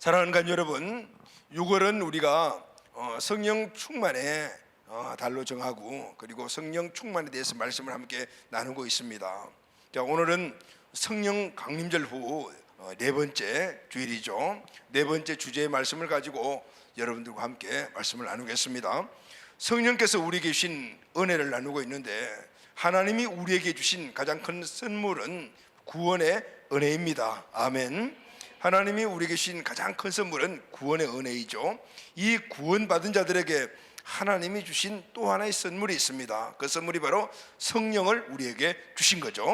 사랑하는 간 여러분, 6월은 우리가 성령 충만의 달로 정하고, 그리고 성령 충만에 대해서 말씀을 함께 나누고 있습니다. 자, 오늘은 성령 강림절 후 네 번째 주일이죠. 네 번째 주제의 말씀을 가지고 여러분들과 함께 말씀을 나누겠습니다. 성령께서 우리에게 주신 은혜를 나누고 있는데, 하나님이 우리에게 주신 가장 큰 선물은 구원의 은혜입니다. 아멘. 하나님이 우리에게 주신 가장 큰 선물은 구원의 은혜이죠. 이 구원받은 자들에게 하나님이 주신 또 하나의 선물이 있습니다. 그 선물이 바로 성령을 우리에게 주신 거죠.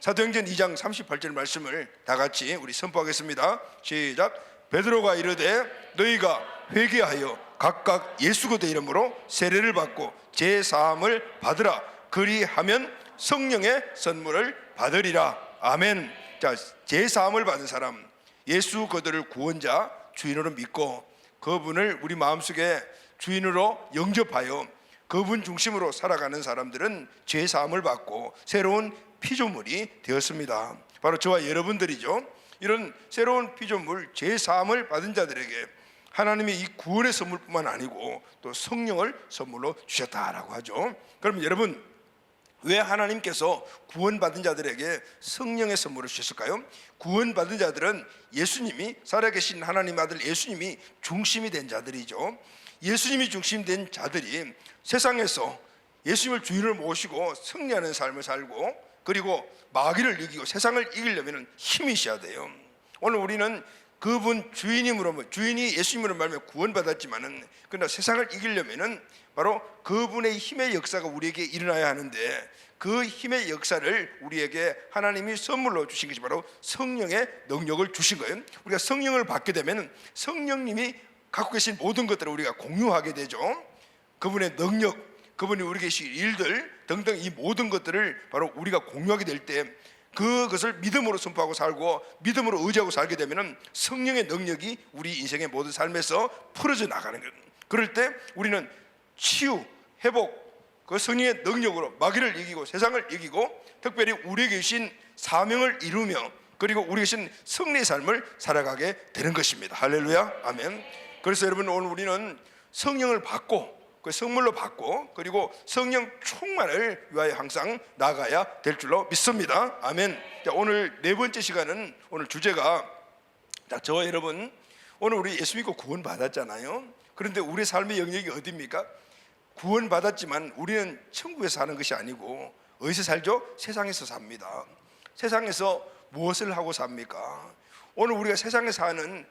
사도행전 2장 38절 말씀을 다 같이 우리 선포하겠습니다. 시작. 베드로가 이르되 너희가 회개하여 각각 예수 그리스도의 이름으로 세례를 받고 제 사함을 받으라. 그리하면 성령의 선물을 받으리라. 아멘. 자, 제 사함을 받은 사람, 예수 그리스도를 구원자, 주인으로 믿고 그분을 우리 마음속에 주인으로 영접하여 그분 중심으로 살아가는 사람들은 죄 사함을 받고 새로운 피조물이 되었습니다. 바로 저와 여러분들이죠. 이런 새로운 피조물, 죄 사함을 받은 자들에게 하나님이 이 구원의 선물뿐만 아니고 또 성령을 선물로 주셨다라고 하죠. 그럼 여러분, 왜 하나님께서 구원받은 자들에게 성령의 선물을 주셨을까요? 구원받은 자들은 예수님이, 살아계신 하나님 아들 예수님이 중심이 된 자들이죠. 예수님이 중심이 된 자들이 세상에서 예수님을 주인을 모시고 승리하는 삶을 살고, 그리고 마귀를 이기고 세상을 이기려면 힘이 있어야 돼요. 오늘 우리는 그분 주인이 예수님으로 말하면 구원받았지만은, 그러나 세상을 이기려면은 바로 그분의 힘의 역사가 우리에게 일어나야 하는데, 그 힘의 역사를 우리에게 하나님이 선물로 주신 것이 바로 성령의 능력을 주신 거예요. 우리가 성령을 받게 되면 성령님이 갖고 계신 모든 것들을 우리가 공유하게 되죠. 그분의 능력, 그분이 우리에게 주신 일들 등등, 이 모든 것들을 바로 우리가 공유하게 될 때 그것을 믿음으로 선포하고 살고 믿음으로 의지하고 살게 되면 성령의 능력이 우리 인생의 모든 삶에서 풀어져 나가는 거예요. 그럴 때 우리는 치유, 회복, 그 성령의 능력으로 마귀를 이기고 세상을 이기고, 특별히 우리에게 주신 사명을 이루며, 그리고 우리에게 주신 승리의 삶을 살아가게 되는 것입니다. 할렐루야, 아멘. 그래서 여러분, 오늘 우리는 성령을 받고, 그 선물로 받고, 그리고 성령 충만을 위하여 항상 나가야 될 줄로 믿습니다. 아멘. 자, 오늘 네 번째 시간은, 오늘 주제가, 자, 저와 여러분, 오늘 우리 예수 믿고 구원 받았잖아요. 그런데 우리 삶의 영역이 어디입니까? 구원 받았지만 우리는 천국에서 사는 것이 아니고 어디서 살죠? 세상에서 삽니다. 세상에서 무엇을 하고 삽니까? 오늘 우리가 세상에 사는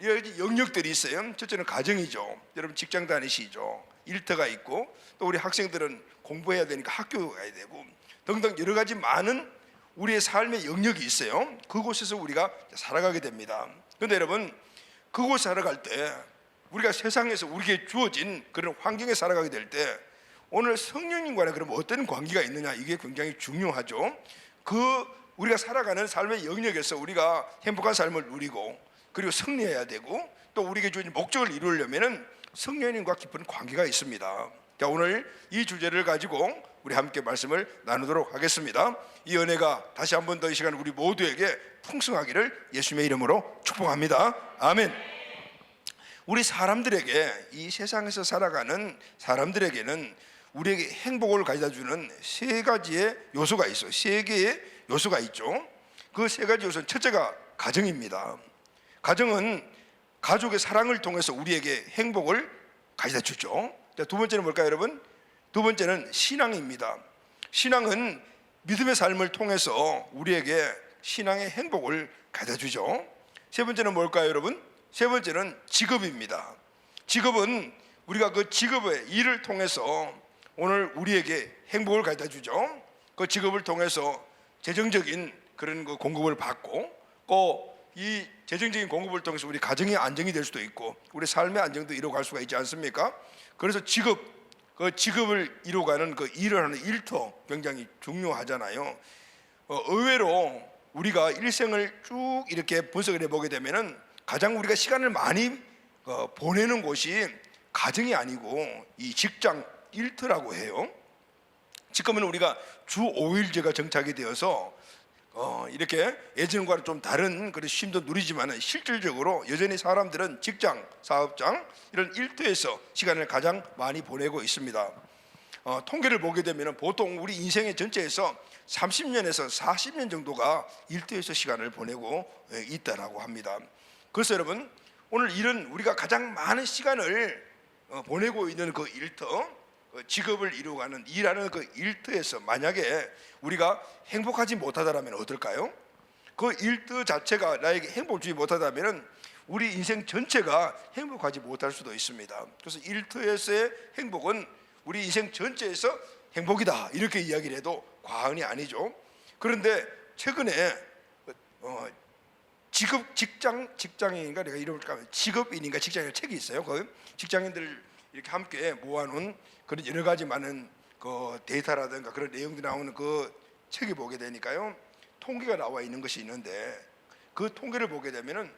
여러 가지 영역들이 있어요. 첫째는 가정이죠. 여러분 직장 다니시죠. 일터가 있고, 또 우리 학생들은 공부해야 되니까 학교 가야 되고 등등 여러 가지 많은 우리의 삶의 영역이 있어요. 그곳에서 우리가 살아가게 됩니다. 그런데 여러분, 그곳 살아갈 때 우리가 세상에서 우리에게 주어진 그런 환경에 살아가게 될 때 오늘 성령님과는 그럼 어떤 관계가 있느냐, 이게 굉장히 중요하죠. 우리가 살아가는 삶의 영역에서 우리가 행복한 삶을 누리고, 그리고 승리해야 되고, 또 우리에게 주어진 목적을 이루려면 성령님과 깊은 관계가 있습니다. 자, 오늘 이 주제를 가지고 우리 함께 말씀을 나누도록 하겠습니다. 이 은혜가 다시 한 번 더 이 시간 우리 모두에게 풍성하기를 예수님의 이름으로 축복합니다. 아멘. 우리 사람들에게, 이 세상에서 살아가는 사람들에게는 우리에게 행복을 가져다주는 세 가지의 요소가 있어요. 세 개의 요소가 있죠. 그 세 가지 요소는, 첫째가 가정입니다. 가정은 가족의 사랑을 통해서 우리에게 행복을 가져다주죠. 두 번째는 뭘까요, 여러분? 두 번째는 신앙입니다. 신앙은 믿음의 삶을 통해서 우리에게 신앙의 행복을 가져다주죠. 세 번째는 뭘까요, 여러분? 세 번째는 직업입니다. 직업은 우리가 그 직업의 일을 통해서 오늘 우리에게 행복을 가져다 주죠. 그 직업을 통해서 재정적인 그런 그 공급을 받고, 또 이 재정적인 공급을 통해서 우리 가정의 안정이 될 수도 있고 우리 삶의 안정도 이루어갈 수가 있지 않습니까? 그래서 그 직업을 이루어가는 그 일을 하는 일터 굉장히 중요하잖아요. 의외로 우리가 일생을 쭉 이렇게 분석을 해보게 되면은 가장 우리가 시간을 많이 보내는 곳이 가정이 아니고 이 직장 일터라고 해요. 지금은 우리가 주 5일제가 정착이 되어서 이렇게 예전과는 좀 다른 그런 쉼도 누리지만 실질적으로 여전히 사람들은 직장, 사업장 이런 일터에서 시간을 가장 많이 보내고 있습니다. 통계를 보게 되면 보통 우리 인생의 전체에서 30년에서 40년 정도가 일터에서 시간을 보내고 있다라고 합니다. 그래서 여러분, 오늘 이런 우리가 가장 많은 시간을 보내고 있는 그 일터, 직업을 이루어가는 일하는 그 일터에서 만약에 우리가 행복하지 못하다면 어떨까요? 그 일터 자체가 나에게 행복을 주지 못하다면 우리 인생 전체가 행복하지 못할 수도 있습니다. 그래서 일터에서의 행복은 우리 인생 전체에서 행복이다, 이렇게 이야기를 해도 과언이 아니죠. 그런데 최근에 직장인인가, 내가 이름을 까먹었는데 직업인인가 직장인 책이 있어요. 그 직장인들 이렇게 함께 모아놓은 그런 여러 가지 많은 그 데이터라든가 그런 내용들이 나오는 그 책이 보게 되니까요, 통계가 나와 있는 것이 있는데, 그 통계를 보게 되면은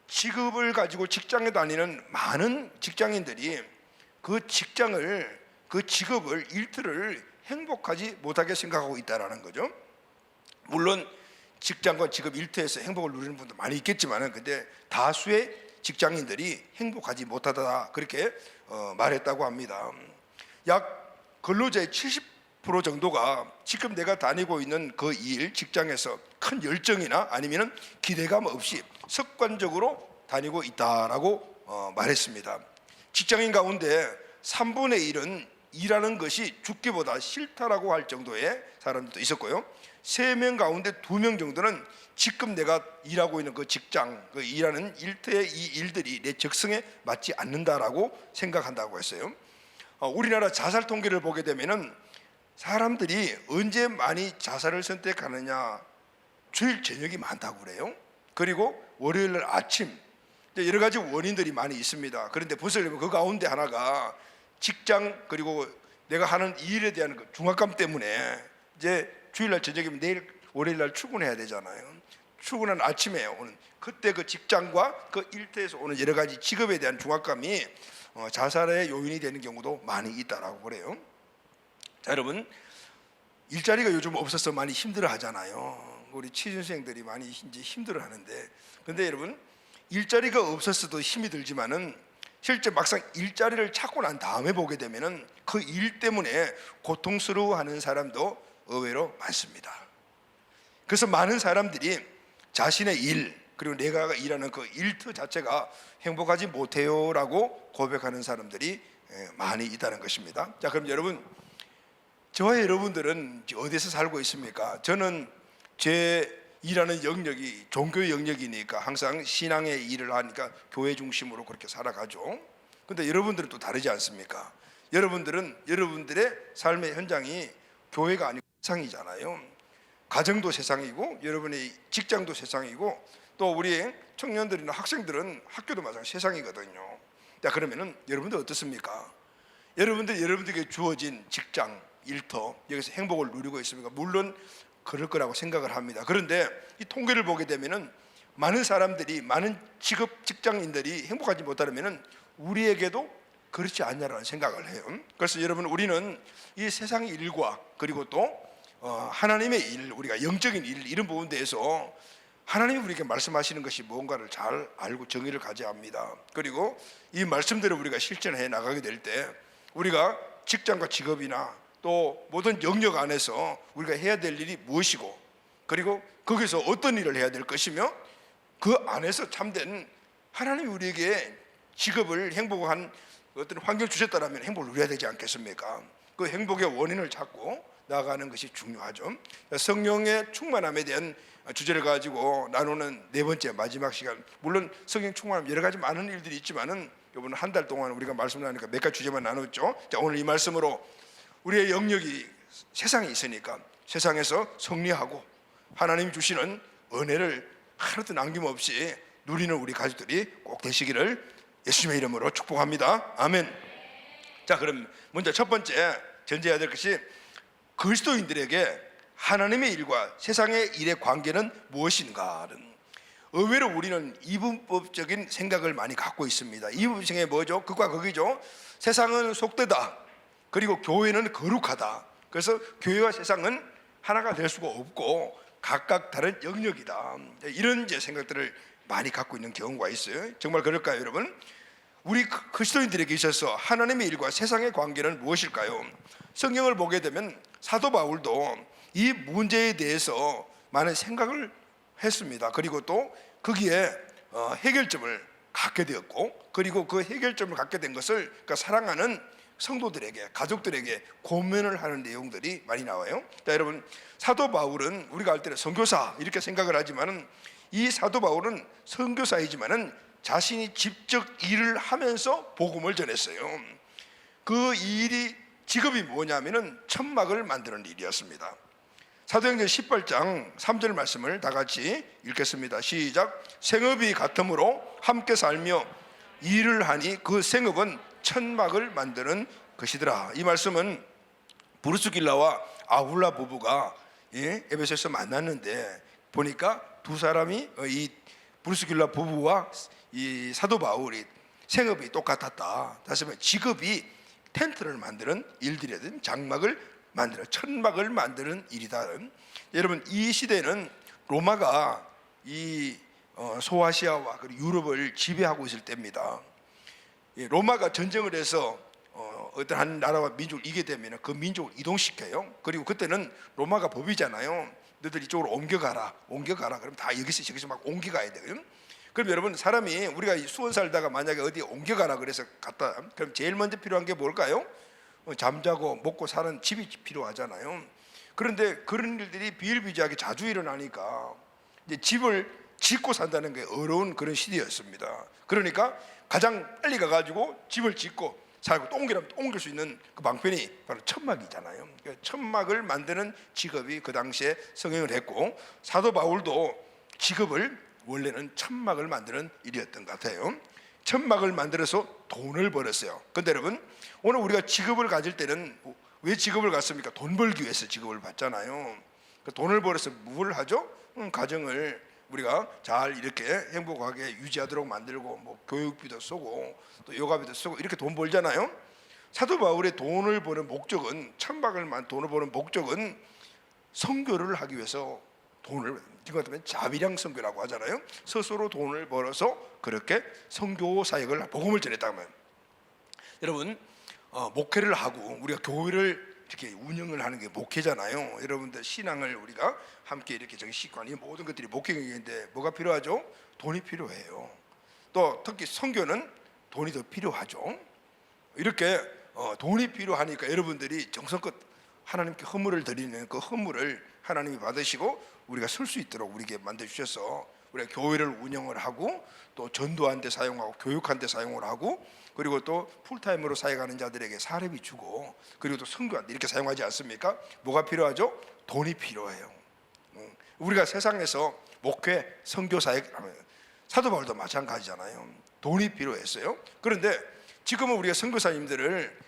직업을 가지고 직장에 다니는 많은 직장인들이 그 직업을, 일터를 행복하지 못하게 생각하고 있다라는 거죠. 물론 직장과 직업 일터에서 행복을 누리는 분도 많이 있겠지만은, 근데 다수의 직장인들이 행복하지 못하다, 그렇게 말했다고 합니다. 약 근로자의 70% 정도가 지금 내가 다니고 있는 그 일, 직장에서 큰 열정이나 아니면 기대감 없이 습관적으로 다니고 있다라고 말했습니다. 직장인 가운데 3분의 1은 일하는 것이 죽기보다 싫다라고 할 정도의 사람들도 있었고요, 3명 가운데 2명 정도는 지금 내가 일하고 있는 그 직장, 그 일하는 일터의 이 일들이 내 적성에 맞지 않는다라고 생각한다고 했어요. 우리나라 자살 통계를 보게 되면은 사람들이 언제 많이 자살을 선택하느냐, 주일 저녁이 많다고 그래요. 그리고 월요일 날 아침, 여러 가지 원인들이 많이 있습니다. 그런데 벌써 그 가운데 하나가 직장, 그리고 내가 하는 일에 대한 그 중압감 때문에 이제 주일날 저녁이면 내일 월요일날 출근해야 되잖아요. 출근한 아침에 오는 그때 그 직장과 그 일터에서 오는 여러 가지 직업에 대한 중압감이 자살의 요인이 되는 경우도 많이 있다라고 그래요. 자, 여러분, 일자리가 요즘 없어서 많이 힘들어 하잖아요. 우리 취준생들이 많이 이제 힘들어 하는데, 근데 여러분, 일자리가 없었어도 힘이 들지만은 실제 막상 일자리를 찾고 난 다음에 보게 되면은 그 일 때문에 고통스러워하는 사람도 의외로 많습니다. 그래서 많은 사람들이 자신의 일, 그리고 내가 일하는 그 일터 자체가 행복하지 못해요라고 고백하는 사람들이 많이 있다는 것입니다. 자, 그럼 여러분, 저와 여러분들은 어디서 살고 있습니까? 저는 제 일하는 영역이 종교의 영역이니까 항상 신앙의 일을 하니까 교회 중심으로 그렇게 살아가죠. 근데 여러분들은 또 다르지 않습니까? 여러분들은 여러분들의 삶의 현장이 교회가 아니고 세상이잖아요. 가정도 세상이고 여러분의 직장도 세상이고 또 우리 청년들이나 학생들은 학교도 마찬가지 세상이거든요. 자, 그러면은 여러분들 어떻습니까? 여러분들에게 주어진 직장, 일터, 여기서 행복을 누리고 있습니까? 물론 그럴 거라고 생각을 합니다. 그런데 이 통계를 보게 되면은 많은 사람들이, 많은 직장인들이 행복하지 못하려면은 우리에게도 그렇지 않냐라는 생각을 해요. 그래서 여러분, 우리는 이 세상의 일과 그리고 또 하나님의 일, 우리가 영적인 일, 이런 부분에 대해서 하나님이 우리에게 말씀하시는 것이 뭔가를 잘 알고 정의를 가져야 합니다. 그리고 이 말씀대로 우리가 실천해 나가게 될 때 우리가 직장과 직업이나 또 모든 영역 안에서 우리가 해야 될 일이 무엇이고, 그리고 거기서 어떤 일을 해야 될 것이며, 그 안에서 참된 하나님이 우리에게 직업을 행복한 어떤 환경을 주셨다면 행복을 누려야 되지 않겠습니까? 그 행복의 원인을 찾고 나아가는 것이 중요하죠. 성령의 충만함에 대한 주제를 가지고 나누는 네 번째 마지막 시간, 물론 성령 충만함 여러 가지 많은 일들이 있지만은 이번 한 달 동안 우리가 말씀 나누니까 몇 가지 주제만 나눴죠. 자, 오늘 이 말씀으로 우리의 영역이 세상에 있으니까 세상에서 승리하고 하나님이 주시는 은혜를 하나도 남김없이 누리는 우리 가족들이 꼭 되시기를 예수님의 이름으로 축복합니다. 아멘. 자, 그럼 먼저 첫 번째 전제해야 될 것이 그리스도인들에게 하나님의 일과 세상의 일의 관계는 무엇인가는, 의외로 우리는 이분법적인 생각을 많이 갖고 있습니다. 이분법적인 게 뭐죠? 극과 극이죠. 세상은 속되다, 그리고 교회는 거룩하다. 그래서 교회와 세상은 하나가 될 수가 없고 각각 다른 영역이다. 이런 이제 생각들을 많이 갖고 있는 경우가 있어요. 정말 그럴까요, 여러분? 우리 그리스도인들에게 있어서 하나님의 일과 세상의 관계는 무엇일까요? 성경을 보게 되면 사도 바울도 이 문제에 대해서 많은 생각을 했습니다. 그리고 또 거기에 해결점을 갖게 되었고, 그리고 그 해결점을 갖게 된 것을 그러니까 사랑하는 성도들에게, 가족들에게 고면을 하는 내용들이 많이 나와요. 자, 여러분, 사도 바울은 우리가 할 때는 선교사 이렇게 생각을 하지만은, 이 사도 바울은 선교사이지만은 자신이 직접 일을 하면서 복음을 전했어요. 그 일이 직업이 뭐냐면은 천막을 만드는 일이었습니다. 사도행전 18장 3절 말씀을 다 같이 읽겠습니다. 시작. 생업이 같으므로 함께 살며 일을 하니 그 생업은 천막을 만드는 것이더라. 이 말씀은 브루스길라와 아굴라 부부가 에베소에서 만났는데 보니까 두 사람이 이 브루스길라 부부와 이 사도 바울이 생업이 똑같았다. 다시 말해 직업이 텐트를 만드는 일들이든 장막을 만드는 천막을 만드는 일이다. 여러분, 이 시대는 로마가 이 소아시아와 그리고 유럽을 지배하고 있을 때입니다. 로마가 전쟁을 해서 어떤 한 나라와 민족을 이기게 되면 그 민족을 이동시켜요. 그리고 그때는 로마가 법이잖아요. 너들 이쪽으로 옮겨가라. 그럼 다 여기서 막 옮겨가야 돼요. 그럼 여러분, 사람이 우리가 수원 살다가 만약에 어디에 옮겨가라 그래서 갔다, 그럼 제일 먼저 필요한 게 뭘까요? 잠자고 먹고 사는 집이 필요하잖아요. 그런데 그런 일들이 비일비재하게 자주 일어나니까 이제 집을 짓고 산다는 게 어려운 그런 시대였습니다. 그러니까 가장 빨리 가가지고 집을 짓고 살고 또 옮기라면 또 옮길 수 있는 그 방편이 바로 천막이잖아요. 그러니까 천막을 만드는 직업이 그 당시에 성행을 했고, 사도 바울도 직업을 원래는 천막을 만드는 일이었던 것 같아요. 천막을 만들어서 돈을 벌었어요. 그런데 여러분, 오늘 우리가 직업을 가질 때는 왜 직업을 갖습니까? 돈 벌기 위해서 직업을 받잖아요. 그 돈을 벌어서 뭘 하죠? 가정을 우리가 잘 이렇게 행복하게 유지하도록 만들고, 뭐 교육비도 쓰고 또 요가비도 쓰고 이렇게 돈 벌잖아요. 사도 바울의 돈을 버는 목적은, 돈을 버는 목적은 선교를 하기 위해서 돈을, 이거 같으면 자비량 선교라고 하잖아요. 스스로 돈을 벌어서 그렇게 선교 사역을, 복음을 전했다면, 여러분, 목회를 하고 우리가 교회를 이렇게 운영을 하는 게 목회잖아요. 여러분들 신앙을 우리가 함께 이렇게 식관, 이 모든 것들이 목회인데 뭐가 필요하죠? 돈이 필요해요. 또 특히 선교는 돈이 더 필요하죠. 이렇게 돈이 필요하니까 여러분들이 정성껏 하나님께 헌물을 드리는 그 헌물을 하나님이 받으시고 우리가 쓸 수 있도록 우리에게 만들어 주셔서 우리가 교회를 운영을 하고 또 전도한 데 사용하고 교육한 데 사용을 하고, 그리고 또 풀타임으로 사역하는 자들에게 사례비 주고, 그리고 또 선교한 데 이렇게 사용하지 않습니까? 뭐가 필요하죠? 돈이 필요해요. 우리가 세상에서 목회, 선교 사역 하면 사도 바울도 마찬가지잖아요. 돈이 필요했어요. 그런데 지금은 우리가 선교사님들을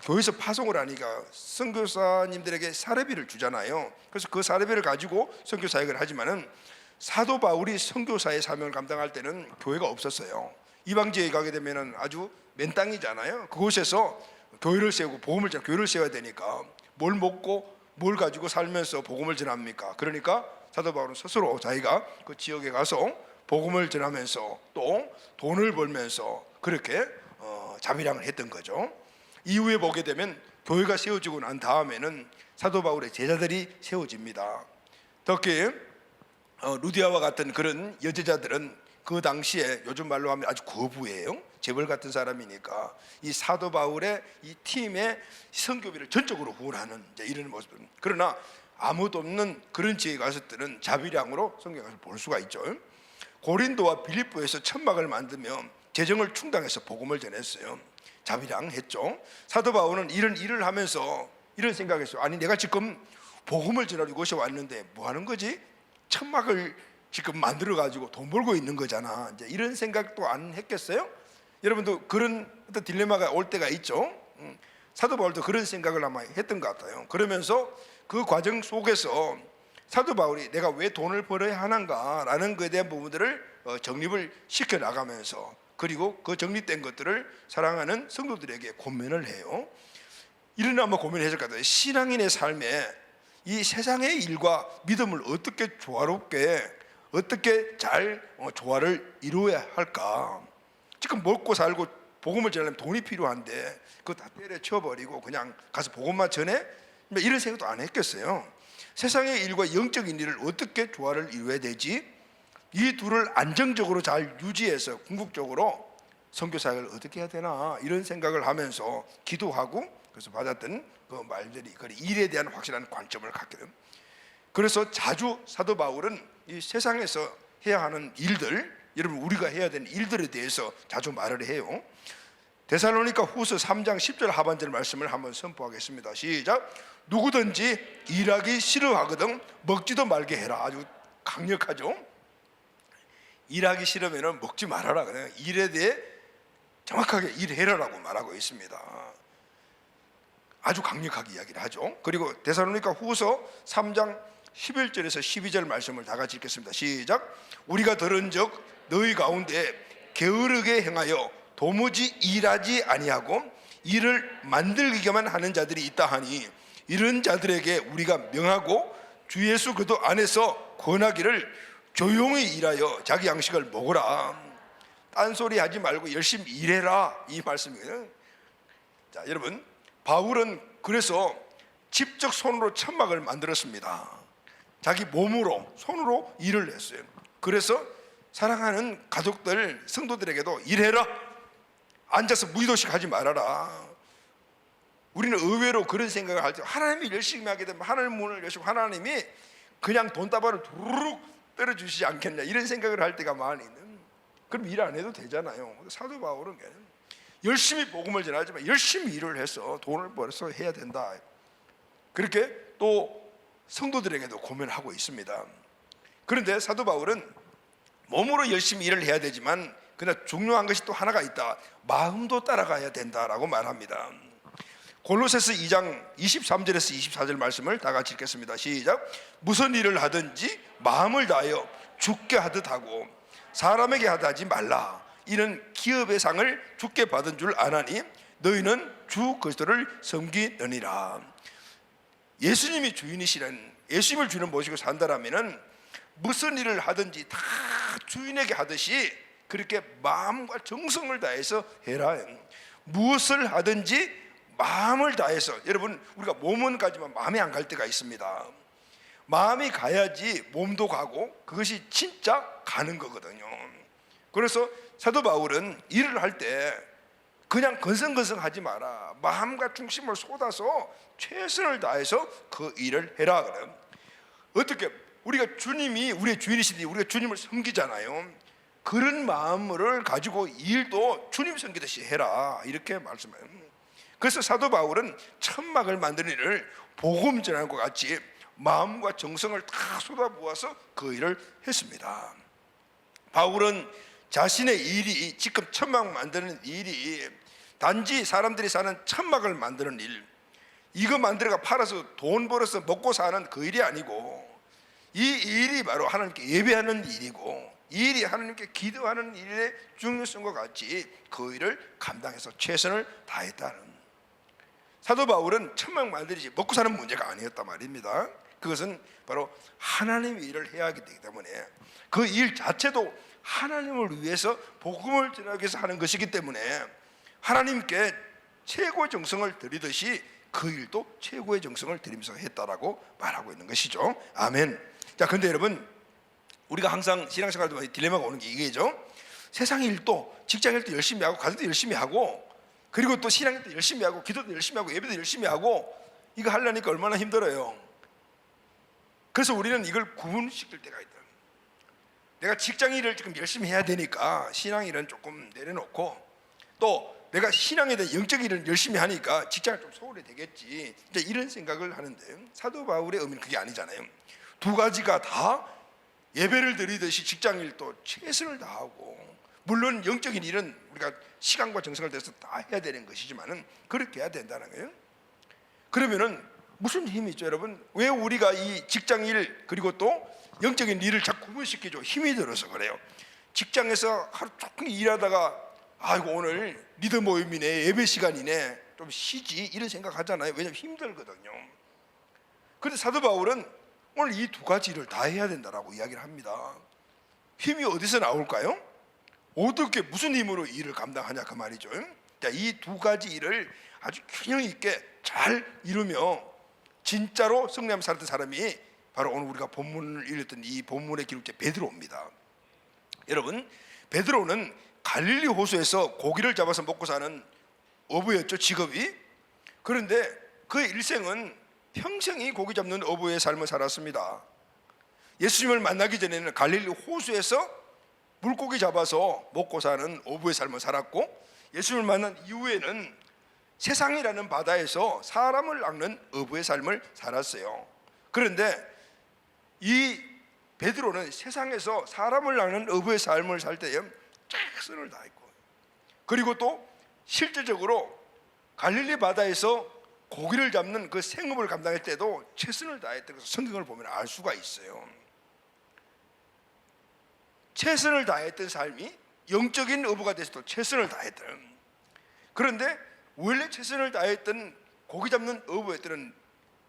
교회에서 파송을 하니까 선교사님들에게 사례비를 주잖아요. 그래서 그 사례비를 가지고 선교 사역을 하지만은, 사도 바울이 선교사의 사명을 감당할 때는 교회가 없었어요. 이방지에 가게 되면은 아주 맨 땅이잖아요. 그곳에서 교회를 세우고 복음을 전하, 교회를 세워야 되니까 뭘 먹고 뭘 가지고 살면서 복음을 전합니까? 그러니까 사도 바울은 스스로 자기가 그 지역에 가서 복음을 전하면서 또 돈을 벌면서 그렇게 자비량을 했던 거죠. 이후에 보게 되면 교회가 세워지고 난 다음에는 사도 바울의 제자들이 세워집니다. 특히 루디아와 같은 그런 여제자들은 그 당시에 요즘 말로 하면 아주 거부예요. 재벌 같은 사람이니까 이 사도 바울의 이 팀의 선교비를 전적으로 후원하는 이런 모습. 그러나 아무도 없는 그런 지역에 갔을 때는 자비량으로 성경을 볼 수가 있죠. 고린도와 빌립보에서 천막을 만들며 재정을 충당해서 복음을 전했어요. 자비량 했죠. 사도 바울은 이런 일을 하면서 이런 생각했어요. 아니, 내가 지금 복음을 전하러 이곳에 왔는데 뭐 하는 거지? 천막을 지금 만들어 가지고 돈 벌고 있는 거잖아. 이제 이런 생각도 안 했겠어요? 여러분도 그런 어떤 딜레마가 올 때가 있죠. 사도 바울도 그런 생각을 아마 했던 것 같아요. 그러면서 그 과정 속에서 사도 바울이 내가 왜 돈을 벌어야 하는가라는 것에 대한 부분들을 정립을 시켜 나가면서, 그리고 그 정립된 것들을 사랑하는 성도들에게 고면을 해요. 이런 한번 고민을 했을 것 같아요. 신앙인의 삶에 이 세상의 일과 믿음을 어떻게 조화롭게, 어떻게 잘 조화를 이루어야 할까? 지금 먹고 살고 복음을 전하려면 돈이 필요한데 그거 다 때려쳐버리고 그냥 가서 복음만 전해? 이런 생각도 안 했겠어요. 세상의 일과 영적인 일을 어떻게 조화를 이루어야 되지? 이 둘을 안정적으로 잘 유지해서 궁극적으로 선교사역을 어떻게 해야 되나, 이런 생각을 하면서 기도하고 그래서 받았던 그 말들이 그 일에 대한 확실한 관점을 갖게 됩니다. 그래서 자주 사도 바울은 이 세상에서 해야 하는 일들, 여러분 우리가 해야 되는 일들에 대해서 자주 말을 해요. 데살로니가 후서 3장 10절 하반절 말씀을 한번 선포하겠습니다. 시작. 누구든지 일하기 싫어하거든 먹지도 말게 해라. 아주 강력하죠. 일하기 싫으면 먹지 말아라. 그냥 일에 대해 정확하게 일해라라고 말하고 있습니다. 아주 강력하게 이야기를 하죠. 그리고 데살로니가 후서 3장 11절에서 12절 말씀을 다 같이 읽겠습니다. 시작. 우리가 들은즉 너희 가운데 게으르게 행하여 도무지 일하지 아니하고 일을 만들기만 하는 자들이 있다 하니 이런 자들에게 우리가 명하고 주 예수 그리스도 안에서 권하기를 조용히 일하여 자기 양식을 먹으라. 딴소리 하지 말고 열심히 일해라, 이 말씀이에요. 자, 여러분, 바울은 그래서 직접 손으로 천막을 만들었습니다. 자기 몸으로 손으로 일을 했어요. 그래서 사랑하는 가족들, 성도들에게도 일해라, 앉아서 무의도식 하지 말아라. 우리는 의외로 그런 생각을 할 때 하나님이 열심히 하게 되면 하늘 문을 여시고 하나님이 그냥 돈다발을 두루룩 때려주시지 않겠냐, 이런 생각을 할 때가 많이 있는. 그럼 일 안 해도 되잖아요. 사도 바울은 열심히 복음을 전하지만 열심히 일을 해서 돈을 벌어서 해야 된다, 그렇게 또 성도들에게도 고민하고 있습니다. 그런데 사도 바울은 몸으로 열심히 일을 해야 되지만 그러나 중요한 것이 또 하나가 있다. 마음도 따라가야 된다라고 말합니다. 골로새서 2장 23절에서 24절 말씀을 다 같이 읽겠습니다. 시작. 무슨 일을 하든지 마음을 다하여 주께 하듯 하고 사람에게 하지 말라. 이는 기업의 상을 주께 받은 줄 아나니 너희는 주 그리스도를 섬기느니라. 예수님이 주인이시는, 예수님을 주인 모시고 산다라면은 무슨 일을 하든지 다 주인에게 하듯이 그렇게 마음과 정성을 다해서 해라. 무엇을 하든지 마음을 다해서. 여러분, 우리가 몸은 가지만 마음이 안 갈 때가 있습니다. 마음이 가야지 몸도 가고 그것이 진짜 가는 거거든요. 그래서 사도 바울은 일을 할 때 그냥 건성건성 하지 마라. 마음과 중심을 쏟아서 최선을 다해서 그 일을 해라. 그래요. 어떻게? 우리가 주님이 우리의 주인이시니 우리가 주님을 섬기잖아요. 그런 마음을 가지고 일도 주님 섬기듯이 해라, 이렇게 말씀해요. 그래서 사도 바울은 천막을 만드는 일을 복음 전하는 것 같이 마음과 정성을 다 쏟아부어서 그 일을 했습니다. 바울은 자신의 일이, 지금 천막 만드는 일이 단지 사람들이 사는 천막을 만드는 일, 이거 만들어가 팔아서 돈 벌어서 먹고 사는 그 일이 아니고, 이 일이 바로 하나님께 예배하는 일이고, 이 일이 하나님께 기도하는 일의 중요성과 같이 그 일을 감당해서 최선을 다했다는. 사도 바울은 천막 만들지 먹고 사는 문제가 아니었단 말입니다. 그것은 바로 하나님의 일을 해야 하기 때문에 그 일 자체도 하나님을 위해서 복음을 전하기 위해서 하는 것이기 때문에 하나님께 최고의 정성을 드리듯이 그 일도 최고의 정성을 드리면서 했다라고 말하고 있는 것이죠. 아멘. 자, 근데 여러분, 우리가 항상 신앙생활도 많이 딜레마가 오는 게 이게죠. 세상 일도, 직장 일도 열심히 하고 가정도 열심히 하고 그리고 또 신앙도 열심히 하고 기도도 열심히 하고 예배도 열심히 하고, 이거 하려니까 얼마나 힘들어요. 그래서 우리는 이걸 구분시킬 때가 있다. 내가 직장 일을 지금 열심히 해야 되니까 신앙 일은 조금 내려놓고, 또 내가 신앙에 대한 영적 일을 열심히 하니까 직장을 좀 소홀히 되겠지, 이제 이런 생각을 하는데 사도 바울의 의미는 그게 아니잖아요. 두 가지가 다 예배를 드리듯이 직장 일도 최선을 다하고, 물론 영적인 일은 우리가 시간과 정성을 들여서 다 해야 되는 것이지만은 그렇게 해야 된다는 거예요. 그러면은 무슨 힘이 있죠, 여러분? 왜 우리가 이 직장 일 그리고 또 영적인 일을 자꾸 구분시키죠? 힘이 들어서 그래요. 직장에서 하루 종일 일하다가 아이고 오늘 리더 모임이네, 예배 시간이네, 좀 쉬지, 이런 생각 하잖아요. 왜냐하면 힘들거든요. 그런데 사도 바울은 오늘 이 두 가지 일을 다 해야 된다라고 이야기를 합니다. 힘이 어디서 나올까요? 어떻게 무슨 힘으로 이 일을 감당하냐 그 말이죠. 자, 이 두 가지 일을 아주 균형 있게 잘 이루며 진짜로 승리하며 살았던 사람이 바로 오늘 우리가 본문을 읽었던 이 본문의 기록자 베드로입니다. 여러분, 베드로는 갈릴리 호수에서 고기를 잡아서 먹고 사는 어부였죠, 직업이. 그런데 그의 일생은 평생이 고기 잡는 어부의 삶을 살았습니다. 예수님을 만나기 전에는 갈릴리 호수에서 물고기 잡아서 먹고 사는 어부의 삶을 살았고, 예수님을 만난 이후에는 세상이라는 바다에서 사람을 낚는 어부의 삶을 살았어요. 그런데 이 베드로는 세상에서 사람을 낚는 어부의 삶을 살 때에 최선을 다했고, 그리고 또 실제적으로 갈릴리 바다에서 고기를 잡는 그 생업을 감당할 때도 최선을 다했던 것을 성경을 보면 알 수가 있어요. 최선을 다했던 삶이 영적인 어부가 돼서도 최선을 다했던, 그런데 원래 최선을 다했던 고기 잡는 어부였던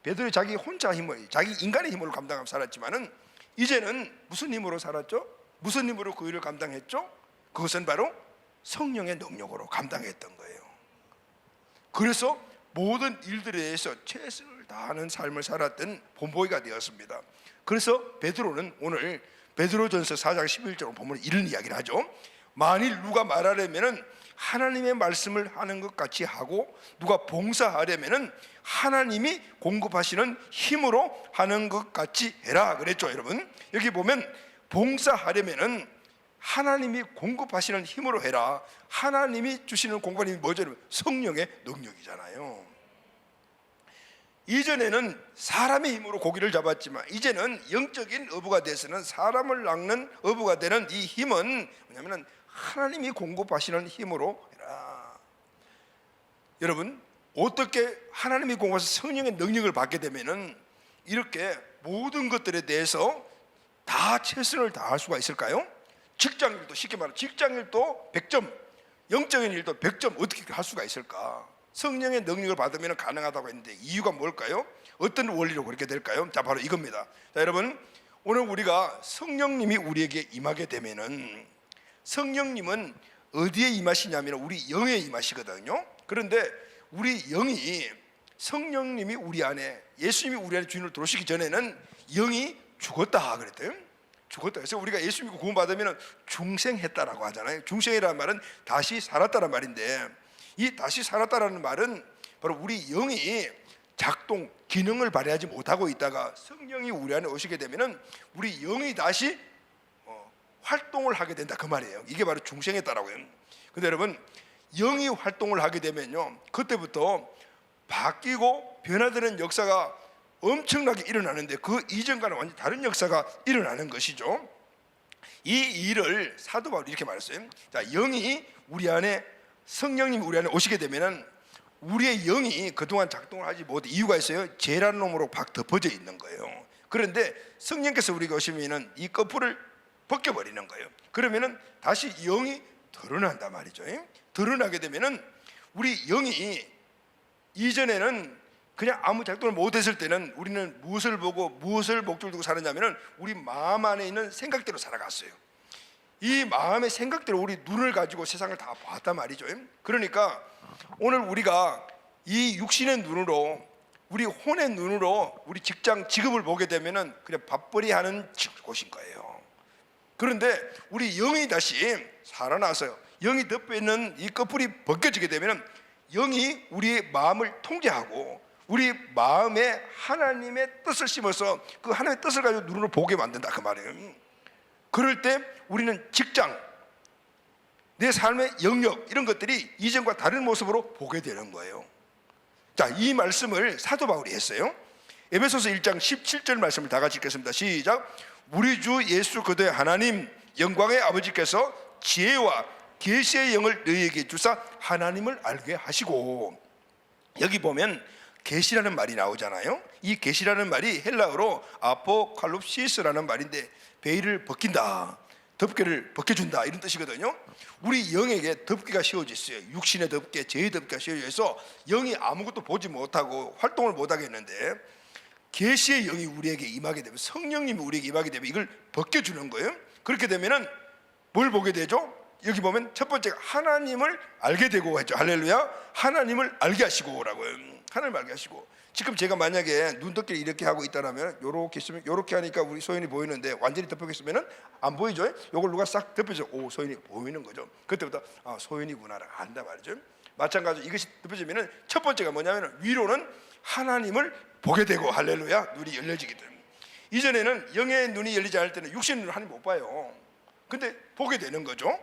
베드로의 자기 혼자 힘을, 자기 인간의 힘으로 감당하며 살았지만은 이제는 무슨 힘으로 살았죠? 무슨 힘으로 그 일을 감당했죠? 그것은 바로 성령의 능력으로 감당했던 거예요. 그래서 모든 일들에 대해서 최선을 다하는 삶을 살았던 본보기가 되었습니다. 그래서 베드로는 오늘 베드로전서 4장 11절로 보면 이런 이야기를 하죠. 만일 누가 말하려면은 하나님의 말씀을 하는 것 같이 하고, 누가 봉사하려면은 하나님이 공급하시는 힘으로 하는 것 같이 해라 그랬죠. 여러분, 여기 보면 봉사하려면은 하나님이 공급하시는 힘으로 해라. 하나님이 주시는 공급하는 힘이 뭐죠? 성령의 능력이잖아요. 이전에는 사람의 힘으로 고기를 잡았지만 이제는 영적인 어부가 돼서는 사람을 낚는 어부가 되는 이 힘은 뭐냐면 하나님이 공급하시는 힘으로 해라. 여러분, 어떻게 하나님이 공급하셔서 성령의 능력을 받게 되면은 이렇게 모든 것들에 대해서 다 최선을 다할 수가 있을까요? 직장일도, 쉽게 말하면 직장일도 100점, 영적인 일도 100점 어떻게 할 수가 있을까? 성령의 능력을 받으면 가능하다고 했는데 이유가 뭘까요? 어떤 원리로 그렇게 될까요? 자, 바로 이겁니다. 자, 여러분, 오늘 우리가 성령님이 우리에게 임하게 되면은, 성령님은 어디에 임하시냐면 우리 영에 임하시거든요. 그런데 우리 영이, 성령님이 우리 안에, 예수님이 우리 안에 주인으로 들어오시기 전에는 영이 죽었다 그랬대요. 죽었다. 그래서 우리가 예수 믿고 구원받으면 중생했다라고 하잖아요. 중생이라는 말은 다시 살았다는 말인데, 이 다시 살았다라는 말은 바로 우리 영이 작동, 기능을 발휘하지 못하고 있다가 성령이 우리 안에 오시게 되면은 우리 영이 다시 활동을 하게 된다 그 말이에요. 이게 바로 중생했다라고 해요. 근데 여러분, 영이 활동을 하게 되면요, 그때부터 바뀌고 변화되는 역사가 엄청나게 일어나는데 그 이전과는 완전히 다른 역사가 일어나는 것이죠. 이 일을 사도 바울이 이렇게 말했어요. 자, 영이 우리 안에, 성령님이 우리 안에 오시게 되면은 우리의 영이 그동안 작동을 하지 못해 이유가 있어요. 죄라는 놈으로 팍 덮어져 있는 거예요. 그런데 성령께서 우리가 오시면은 이 거풀을 벗겨버리는 거예요. 그러면은 다시 영이 드러난단 말이죠. 드러나게 되면은 우리 영이, 이전에는 그냥 아무 작동을 못했을 때는 우리는 무엇을 보고 무엇을 목적을 두고 살았냐면은 우리 마음 안에 있는 생각대로 살아갔어요. 이 마음의 생각대로 우리 눈을 가지고 세상을 다 봤단 말이죠. 그러니까 오늘 우리가 이 육신의 눈으로, 우리 혼의 눈으로 우리 직장, 직업을 보게 되면은 그냥 밥벌이 하는 곳인 거예요. 그런데 우리 영이 다시 살아나서요, 영이 덮여있는 이 꺼풀이 벗겨지게 되면은 영이 우리의 마음을 통제하고 우리 마음에 하나님의 뜻을 심어서 그 하나님의 뜻을 가지고 눈으로 보게 만든다 그 말이에요. 그럴 때 우리는 직장, 내 삶의 영역, 이런 것들이 이전과 다른 모습으로 보게 되는 거예요. 자, 이 말씀을 사도 바울이 했어요. 에베소서 1장 17절 말씀을 다 같이 읽겠습니다. 시작. 우리 주 예수 그리스도의 하나님 영광의 아버지께서 지혜와 계시의 영을 너희에게 주사 하나님을 알게 하시고, 여기 보면 계시라는 말이 나오잖아요. 이 계시라는 말이 헬라어로 아포칼립시스라는 말인데 베일을 벗긴다, 덮개를 벗겨준다, 이런 뜻이거든요. 우리 영에게 덮개가 씌워져 있어요. 육신의 덮개, 죄의 덮개가 씌워져 있어 영이 아무것도 보지 못하고 활동을 못하게 했는데, 계시의 영이 우리에게 임하게 되면, 성령님이 우리에게 임하게 되면 이걸 벗겨주는 거예요. 그렇게 되면은 뭘 보게 되죠? 여기 보면 첫 번째가 하나님을 알게 되고 했죠. 할렐루야. 하나님을 알게 하시고라고요. 하나님을 알게 하시고. 지금 제가 만약에 눈덮개를 이렇게 하고 있다라면 요렇게 있으면, 요렇게 하니까 우리 소연이 보이는데 완전히 덮여있으면은 안 보이죠? 요걸 누가 싹 덮여서 오, 소연이 보이는 거죠. 그때부터 아, 소연이구나를 안다 말이죠. 마찬가지로 이것이 덮여지면은 첫 번째가 뭐냐면 위로는 하나님을 보게 되고, 할렐루야, 눈이 열려지게 됩니다. 이전에는 영의 눈이 열리지 않을 때는 육신의 눈을 하나님 못 봐요. 근데 보게 되는 거죠.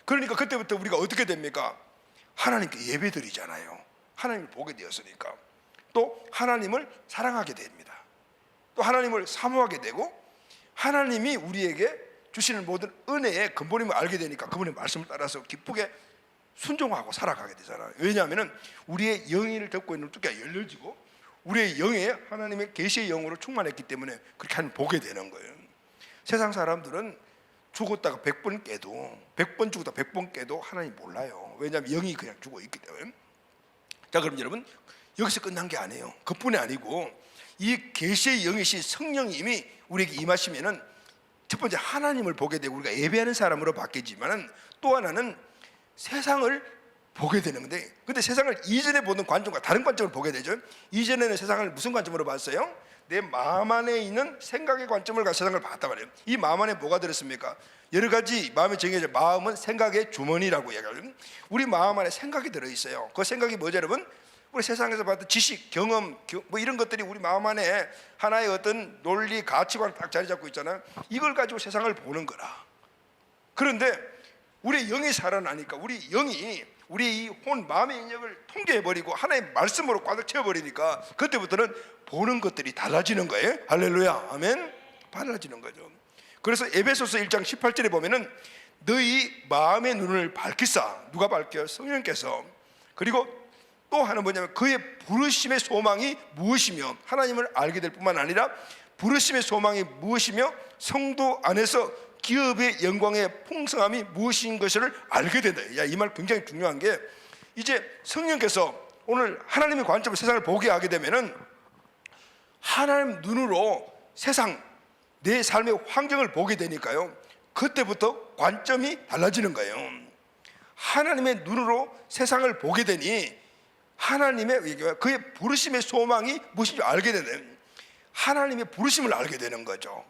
그러니까 그때부터 우리가 어떻게 됩니까? 하나님께 예배드리잖아요. 하나님을 보게 되었으니까. 또 하나님을 사랑하게 됩니다. 또 하나님을 사모하게 되고, 하나님이 우리에게 주시는 모든 은혜의 근본임을 알게 되니까 그분의 말씀을 따라서 기쁘게 순종하고 살아가게 되잖아요. 왜냐하면 우리의 영을 덮고 있는 뚜껑이 열려지고 우리의 영에 하나님의 계시의 영으로 충만했기 때문에 그렇게 하나님 보게 되는 거예요. 세상 사람들은 죽었다가 100번 깨도, 100번 죽었다 100번 깨도 하나님 몰라요. 왜냐하면 영이 그냥 죽어 있기 때문에. 자, 그럼 여러분, 여기서 끝난 게 아니에요. 그뿐이 아니고 이 계시의 영이신 성령님이 우리에게 임하시면은 첫 번째 하나님을 보게 되고 우리가 예배하는 사람으로 바뀌지만은, 또 하나는 세상을 보게 되는 건데, 근데 세상을 이전에 보던 관점과 다른 관점을 보게 되죠. 이전에는 세상을 무슨 관점으로 봤어요? 내 마음 안에 있는 생각의 관점을 가지고 세상을 봤단 말이에요. 이 마음 안에 뭐가 들었습니까? 여러 가지 마음이 정해져. 마음은 생각의 주머니라고 이야기하거든요. 우리 마음 안에 생각이 들어있어요. 그 생각이 뭐죠, 여러분? 우리 세상에서 봤던 지식, 경험, 뭐 이런 것들이 우리 마음 안에 하나의 어떤 논리, 가치관을 딱 자리 잡고 있잖아요. 이걸 가지고 세상을 보는 거라. 그런데 우리 영이 살아나니까, 우리 영이 우리 이 혼 마음의 인력을 통제해버리고 하나의 말씀으로 꽉 채워버리니까 그때부터는 보는 것들이 달라지는 거예요. 할렐루야, 아멘. 달라지는 거죠. 그래서 에베소서 1장 18절에 보면은 너희 마음의 눈을 밝히사. 누가 밝혀요? 성령께서. 그리고 또 하나 뭐냐면 그의 부르심의 소망이 무엇이며, 하나님을 알게 될 뿐만 아니라 부르심의 소망이 무엇이며 성도 안에서 기업의 영광의 풍성함이 무엇인 것을 알게 된다. 야, 이 말 굉장히 중요한 게, 이제 성령께서 오늘 하나님의 관점으로 세상을 보게 하게 되면은 하나님 눈으로 세상, 내 삶의 환경을 보게 되니까요, 그때부터 관점이 달라지는 거예요. 하나님의 눈으로 세상을 보게 되니 하나님의 그의 부르심의 소망이 무엇인지 알게 되는, 하나님의 부르심을 알게 되는 거죠.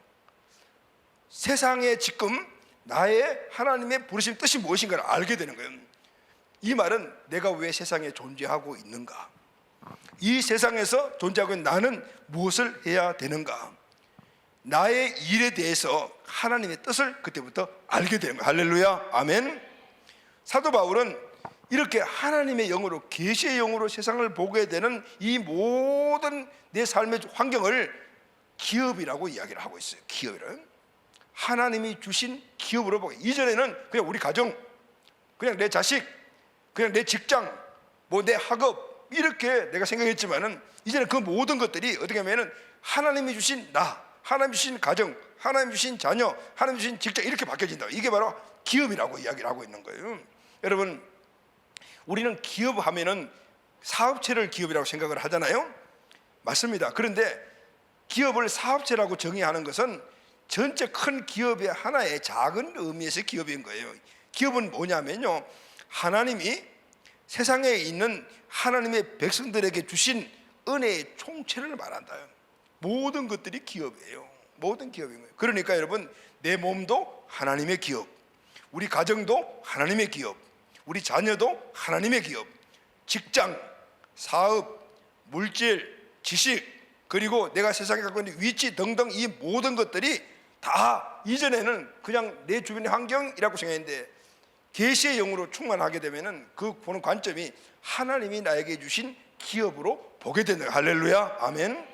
세상에 지금 나의 하나님의 부르심 뜻이 무엇인가를 알게 되는 거예요. 이 말은 내가 왜 세상에 존재하고 있는가, 이 세상에서 존재하고 있는 나는 무엇을 해야 되는가, 나의 일에 대해서 하나님의 뜻을 그때부터 알게 되는 거예요. 할렐루야, 아멘. 사도 바울은 이렇게 하나님의 영으로, 계시의 영으로 세상을 보게 되는 이 모든 내 삶의 환경을 기업이라고 이야기를 하고 있어요. 기업이란 하나님이 주신 기업으로 보게. 이전에는 그냥 우리 가정, 그냥 내 자식, 그냥 내 직장, 뭐 내 학업, 이렇게 내가 생각했지만은 이제는 그 모든 것들이 어떻게 하면은 하나님이 주신 나, 하나님이 주신 가정, 하나님이 주신 자녀, 하나님이 주신 직장, 이렇게 바뀌어진다. 이게 바로 기업이라고 이야기를 하고 있는 거예요. 여러분, 우리는 기업하면은 사업체를 기업이라고 생각을 하잖아요. 맞습니다. 그런데 기업을 사업체라고 정의하는 것은 전체 큰 기업의 하나의 작은 의미에서 기업인 거예요. 기업은 뭐냐면요, 하나님이 세상에 있는 하나님의 백성들에게 주신 은혜의 총체를 말한다. 모든 것들이 기업이에요. 모든 기업인 거예요. 그러니까 여러분, 내 몸도 하나님의 기업, 우리 가정도 하나님의 기업, 우리 자녀도 하나님의 기업, 직장, 사업, 물질, 지식, 그리고 내가 세상에 갖고 있는 위치 등등, 이 모든 것들이 다 이전에는 그냥 내 주변의 환경이라고 생각했는데 계시의 영으로 충만하게 되면은 그 보는 관점이 하나님이 나에게 주신 기업으로 보게 되는 거예요. 할렐루야, 아멘.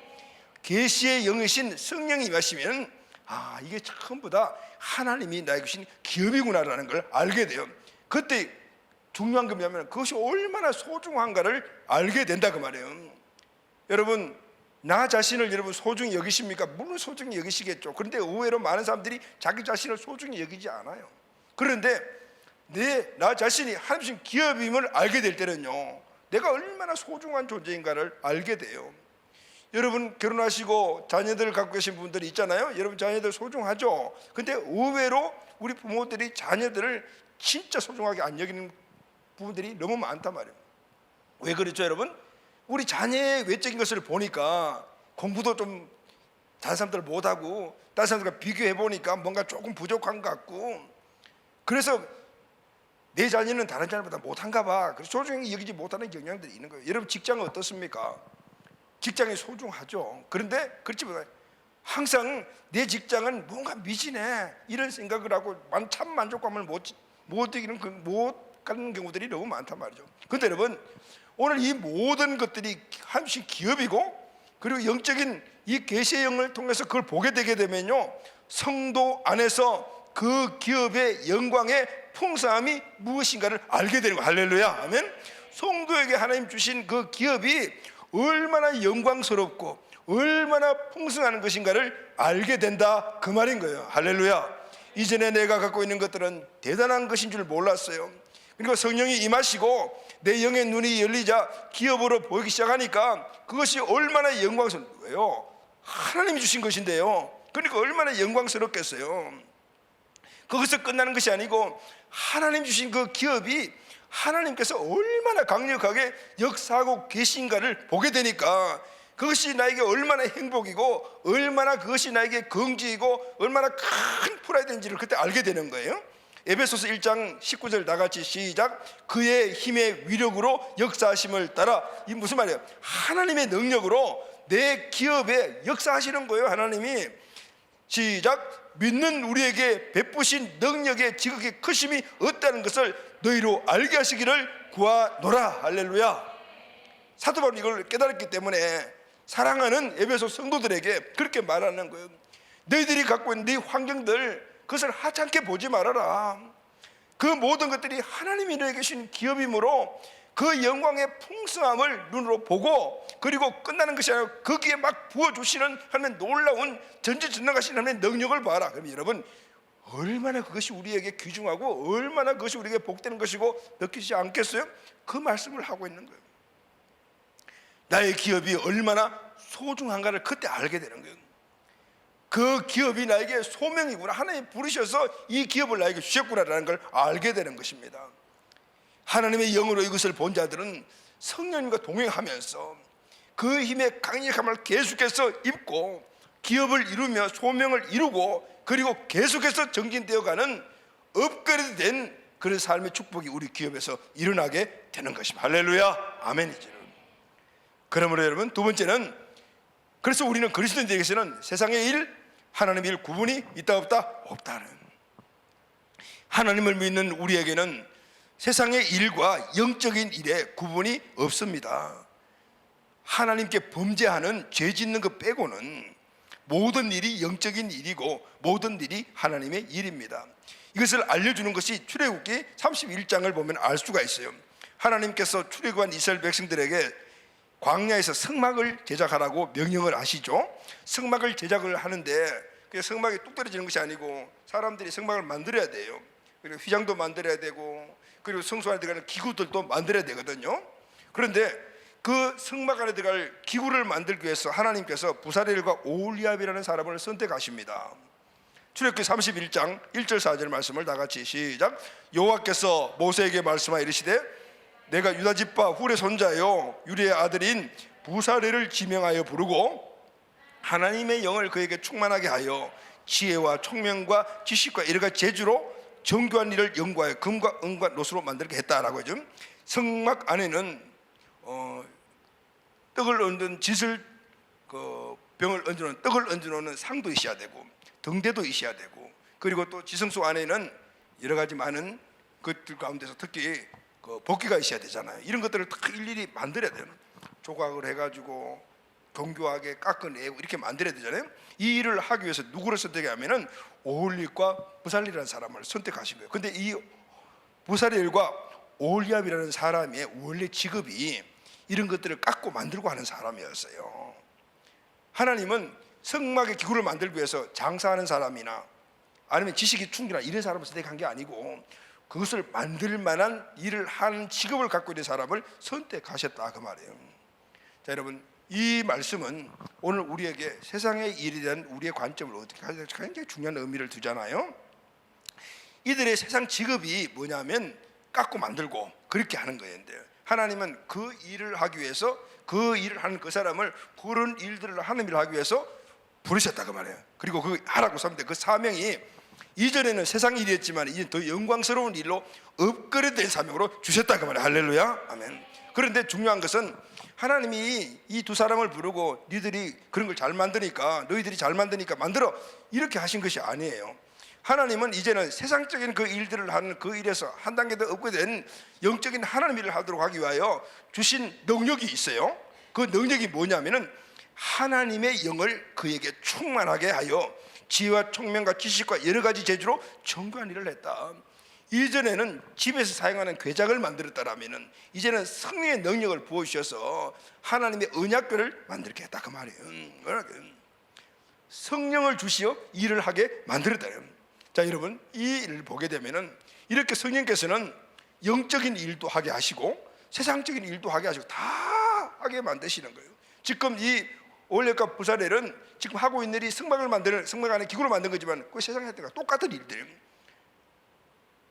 계시의 영이신 성령이 임하시면 아, 이게 전부 다 하나님이 나에게 주신 기업이구나라는 걸 알게 돼요. 그때 중요한 게 뭐냐면 그것이 얼마나 소중한가를 알게 된다 그 말이에요. 여러분, 나 자신을 여러분 소중히 여기십니까? 물론 소중히 여기시겠죠. 그런데 의외로 많은 사람들이 자기 자신을 소중히 여기지 않아요. 그런데 나 자신이 하나님 주신 기업임을 알게 될 때는요, 내가 얼마나 소중한 존재인가를 알게 돼요. 여러분 결혼하시고 자녀들 갖고 계신 분들이 있잖아요. 여러분 자녀들 소중하죠. 근데 의외로 우리 부모들이 자녀들을 진짜 소중하게 안 여기는 부분들이 너무 많단 말이에요. 왜 그렇죠 여러분? 우리 자녀의 외적인 것을 보니까 공부도 좀 다른 사람들 못하고 다른 사람들과 비교해 보니까 뭔가 조금 부족한 것 같고, 그래서 내 자녀는 다른 자녀보다 못한가 봐. 그래서 소중히 여기지 못하는 경향들이 있는 거예요. 여러분 직장은 어떻습니까? 직장이 소중하죠. 그런데 그렇지 못해 항상 내 직장은 뭔가 미진해 이런 생각을 하고 참 만족감을 못 갖는 경우들이 너무 많단 말이죠. 그런데 여러분 오늘 이 모든 것들이 한씩 기업이고, 그리고 영적인 이 계시의 영을 통해서 그걸 보게 되게 되면요, 성도 안에서 그 기업의 영광의 풍성함이 무엇인가를 알게 되는 거예요. 할렐루야, 아멘. 성도에게 하나님 주신 그 기업이 얼마나 영광스럽고 얼마나 풍성한 것인가를 알게 된다, 그 말인 거예요. 할렐루야. 이전에 내가 갖고 있는 것들은 대단한 것인 줄 몰랐어요. 그리고 성령이 임하시고 내 영의 눈이 열리자 기업으로 보이기 시작하니까 그것이 얼마나 영광스러워요. 하나님이 주신 것인데요. 그러니까 얼마나 영광스럽겠어요. 거기서 끝나는 것이 아니고 하나님 주신 그 기업이 하나님께서 얼마나 강력하게 역사하고 계신가를 보게 되니까 그것이 나에게 얼마나 행복이고 얼마나 그것이 나에게 긍지이고 얼마나 큰 프라이드인지를 그때 알게 되는 거예요. 에베소서 1장 19절 다같이 시작. 그의 힘의 위력으로 역사하심을 따라. 이 무슨 말이에요? 하나님의 능력으로 내 기업에 역사하시는 거예요. 하나님이. 시작. 믿는 우리에게 베푸신 능력의 지극히 크심이 없다는 것을 너희로 알게 하시기를 구하노라. 할렐루야. 사도 바울은 이걸 깨달았기 때문에 사랑하는 에베소 성도들에게 그렇게 말하는 거예요. 너희들이 갖고 있는 네 환경들, 그것을 하찮게 보지 말아라. 그 모든 것들이 하나님이 너에게 계신 기업이므로 그 영광의 풍성함을 눈으로 보고, 그리고 끝나는 것이 아니라 거기에 막 부어주시는 하나님의 놀라운 전지전능하신 하나님의 능력을 봐라. 그럼 여러분 얼마나 그것이 우리에게 귀중하고 얼마나 그것이 우리에게 복되는 것이고 느끼지 않겠어요? 그 말씀을 하고 있는 거예요. 나의 기업이 얼마나 소중한가를 그때 알게 되는 거예요. 그 기업이 나에게 소명이구나, 하나님이 부르셔서 이 기업을 나에게 주셨구나라는 걸 알게 되는 것입니다. 하나님의 영으로 이것을 본 자들은 성령님과 동행하면서 그 힘의 강력함을 계속해서 입고 기업을 이루며 소명을 이루고, 그리고 계속해서 정진되어가는 업그레이드된 그런 삶의 축복이 우리 기업에서 일어나게 되는 것입니다. 할렐루야, 아멘이죠. 그러므로 여러분, 두 번째는, 그래서 우리는 그리스도인들에게서는 세상의 일, 하나님의 일 구분이 있다 없다? 없다는. 하나님을 믿는 우리에게는 세상의 일과 영적인 일에 구분이 없습니다. 하나님께 범죄하는, 죄 짓는 것 빼고는 모든 일이 영적인 일이고 모든 일이 하나님의 일입니다. 이것을 알려주는 것이 출애굽기 31장을 보면 알 수가 있어요. 하나님께서 출애굽한 이스라엘 백성들에게 광야에서 성막을 제작하라고 명령을 하시죠. 성막을 제작을 하는데 그 성막이 뚝 떨어지는 것이 아니고 사람들이 성막을 만들어야 돼요. 그리고 휘장도 만들어야 되고, 그리고 성소 안에 들어가는 기구들도 만들어야 되거든요. 그런데 그 성막 안에 들어갈 기구를 만들기 위해서 하나님께서 부사렐과 오홀리압이라는 사람을 선택하십니다. 출애굽기 31장 1절 4절 말씀을 다 같이 시작. 여호와께서 모세에게 말씀하여 이르시되 내가 유다 집파 훌의 손자요 유리의 아들인 부사렐을 지명하여 부르고 하나님의 영을 그에게 충만하게 하여 지혜와 총명과 지식과 여러 가지 재주로 정교한 일을 연구하여 금과 은과 노수로 만들게 했다라고 하죠. 성막 안에는 떡을 얹은 짓을, 병을 얹어놓은 떡을 얹어놓는 상도 있어야 되고 등대도 있어야 되고, 그리고 또 지성소 안에는 여러 가지 많은 것들 가운데서 특히 복귀가 있어야 되잖아요. 이런 것들을 다 일일이 만들어야 돼요. 조각을 해가지고 정교하게 깎아내고 이렇게 만들어야 되잖아요. 이 일을 하기 위해서 누구를 선택하면은 오홀리압과 부살리라는 사람을 선택하신 거예요. 근데 이 부살리과 오홀리압이라는 사람의 원래 직업이 이런 것들을 깎고 만들고 하는 사람이었어요. 하나님은 성막의 기구를 만들기 위해서 장사하는 사람이나 아니면 지식이 충분한 이런 사람을 선택한 게 아니고 그것을 만들 만한 일을 하는 직업을 갖고 있는 사람을 선택하셨다, 그 말이에요. 자, 여러분, 이 말씀은 오늘 우리에게 세상의 일에 대한 우리의 관점을 어떻게 하는지 굉장히 중요한 의미를 두잖아요. 이들의 세상 직업이 뭐냐면 깎고 만들고 그렇게 하는 거예요. 하나님은 그 일을 하기 위해서, 그 일을 하는 그 사람을 그런 일들을 하는 일을 하기 위해서 부르셨다고 말해요. 그리고 그 하라고 썼는데 그 사명이 이전에는 세상 일이었지만 이제 더 영광스러운 일로 업그레이드된 사명으로 주셨다고 말해요. 할렐루야, 아멘. 그런데 중요한 것은 하나님이 이 두 사람을 부르고 너희들이 그런 걸 잘 만드니까, 너희들이 잘 만드니까 만들어, 이렇게 하신 것이 아니에요. 하나님은 이제는 세상적인 그 일들을 하는 그 일에서 한 단계 더 업그레이드된 영적인 하나님 일을 하도록 하기 위하여 주신 능력이 있어요. 그 능력이 뭐냐면은 하나님의 영을 그에게 충만하게 하여 지혜와 총명과 지식과 여러 가지 재주로 정교한 일을 했다. 이전에는 집에서 사용하는 궤장을 만들었다라면은 이제는 성령의 능력을 부어주셔서 하나님의 언약궤를 만들게 했다 그 말이에요. 성령을 주시어 일을 하게 만들었다. 자, 여러분, 이 일을 보게 되면은 이렇게 성령께서는 영적인 일도 하게 하시고 세상적인 일도 하게 하시고 다 하게 만드시는 거예요. 지금 이 올레과 부사렐은 지금 하고 있는 일이 성막을 만드는, 성막 안에 기구를 만든 거지만 그 세상에 했던 거 똑같은 일들이에요.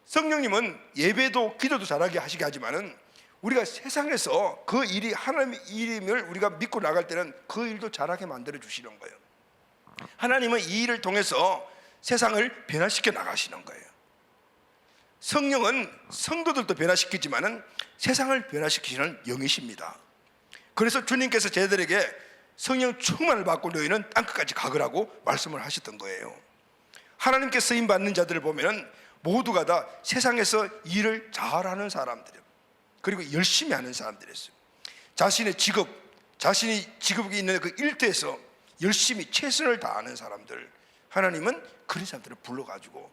성령님은 예배도 기도도 잘하게 하시게 하지만은 우리가 세상에서 그 일이 하나님의 일임을 우리가 믿고 나갈 때는 그 일도 잘하게 만들어 주시는 거예요. 하나님은 이 일을 통해서 세상을 변화시켜 나가시는 거예요. 성령은 성도들도 변화시키지만은 세상을 변화시키시는 영이십니다. 그래서 주님께서 제자들에게 성령 충만을 받고 너희는 땅끝까지 가거라고 말씀을 하셨던 거예요. 하나님께 쓰임 받는 자들을 보면은 모두가 다 세상에서 일을 잘하는 사람들이에요. 그리고 열심히 하는 사람들이었어요. 자신의 직업, 자신이 직업이 있는 그 일터에서 열심히 최선을 다하는 사람들, 하나님은 그런 사람들을 불러가지고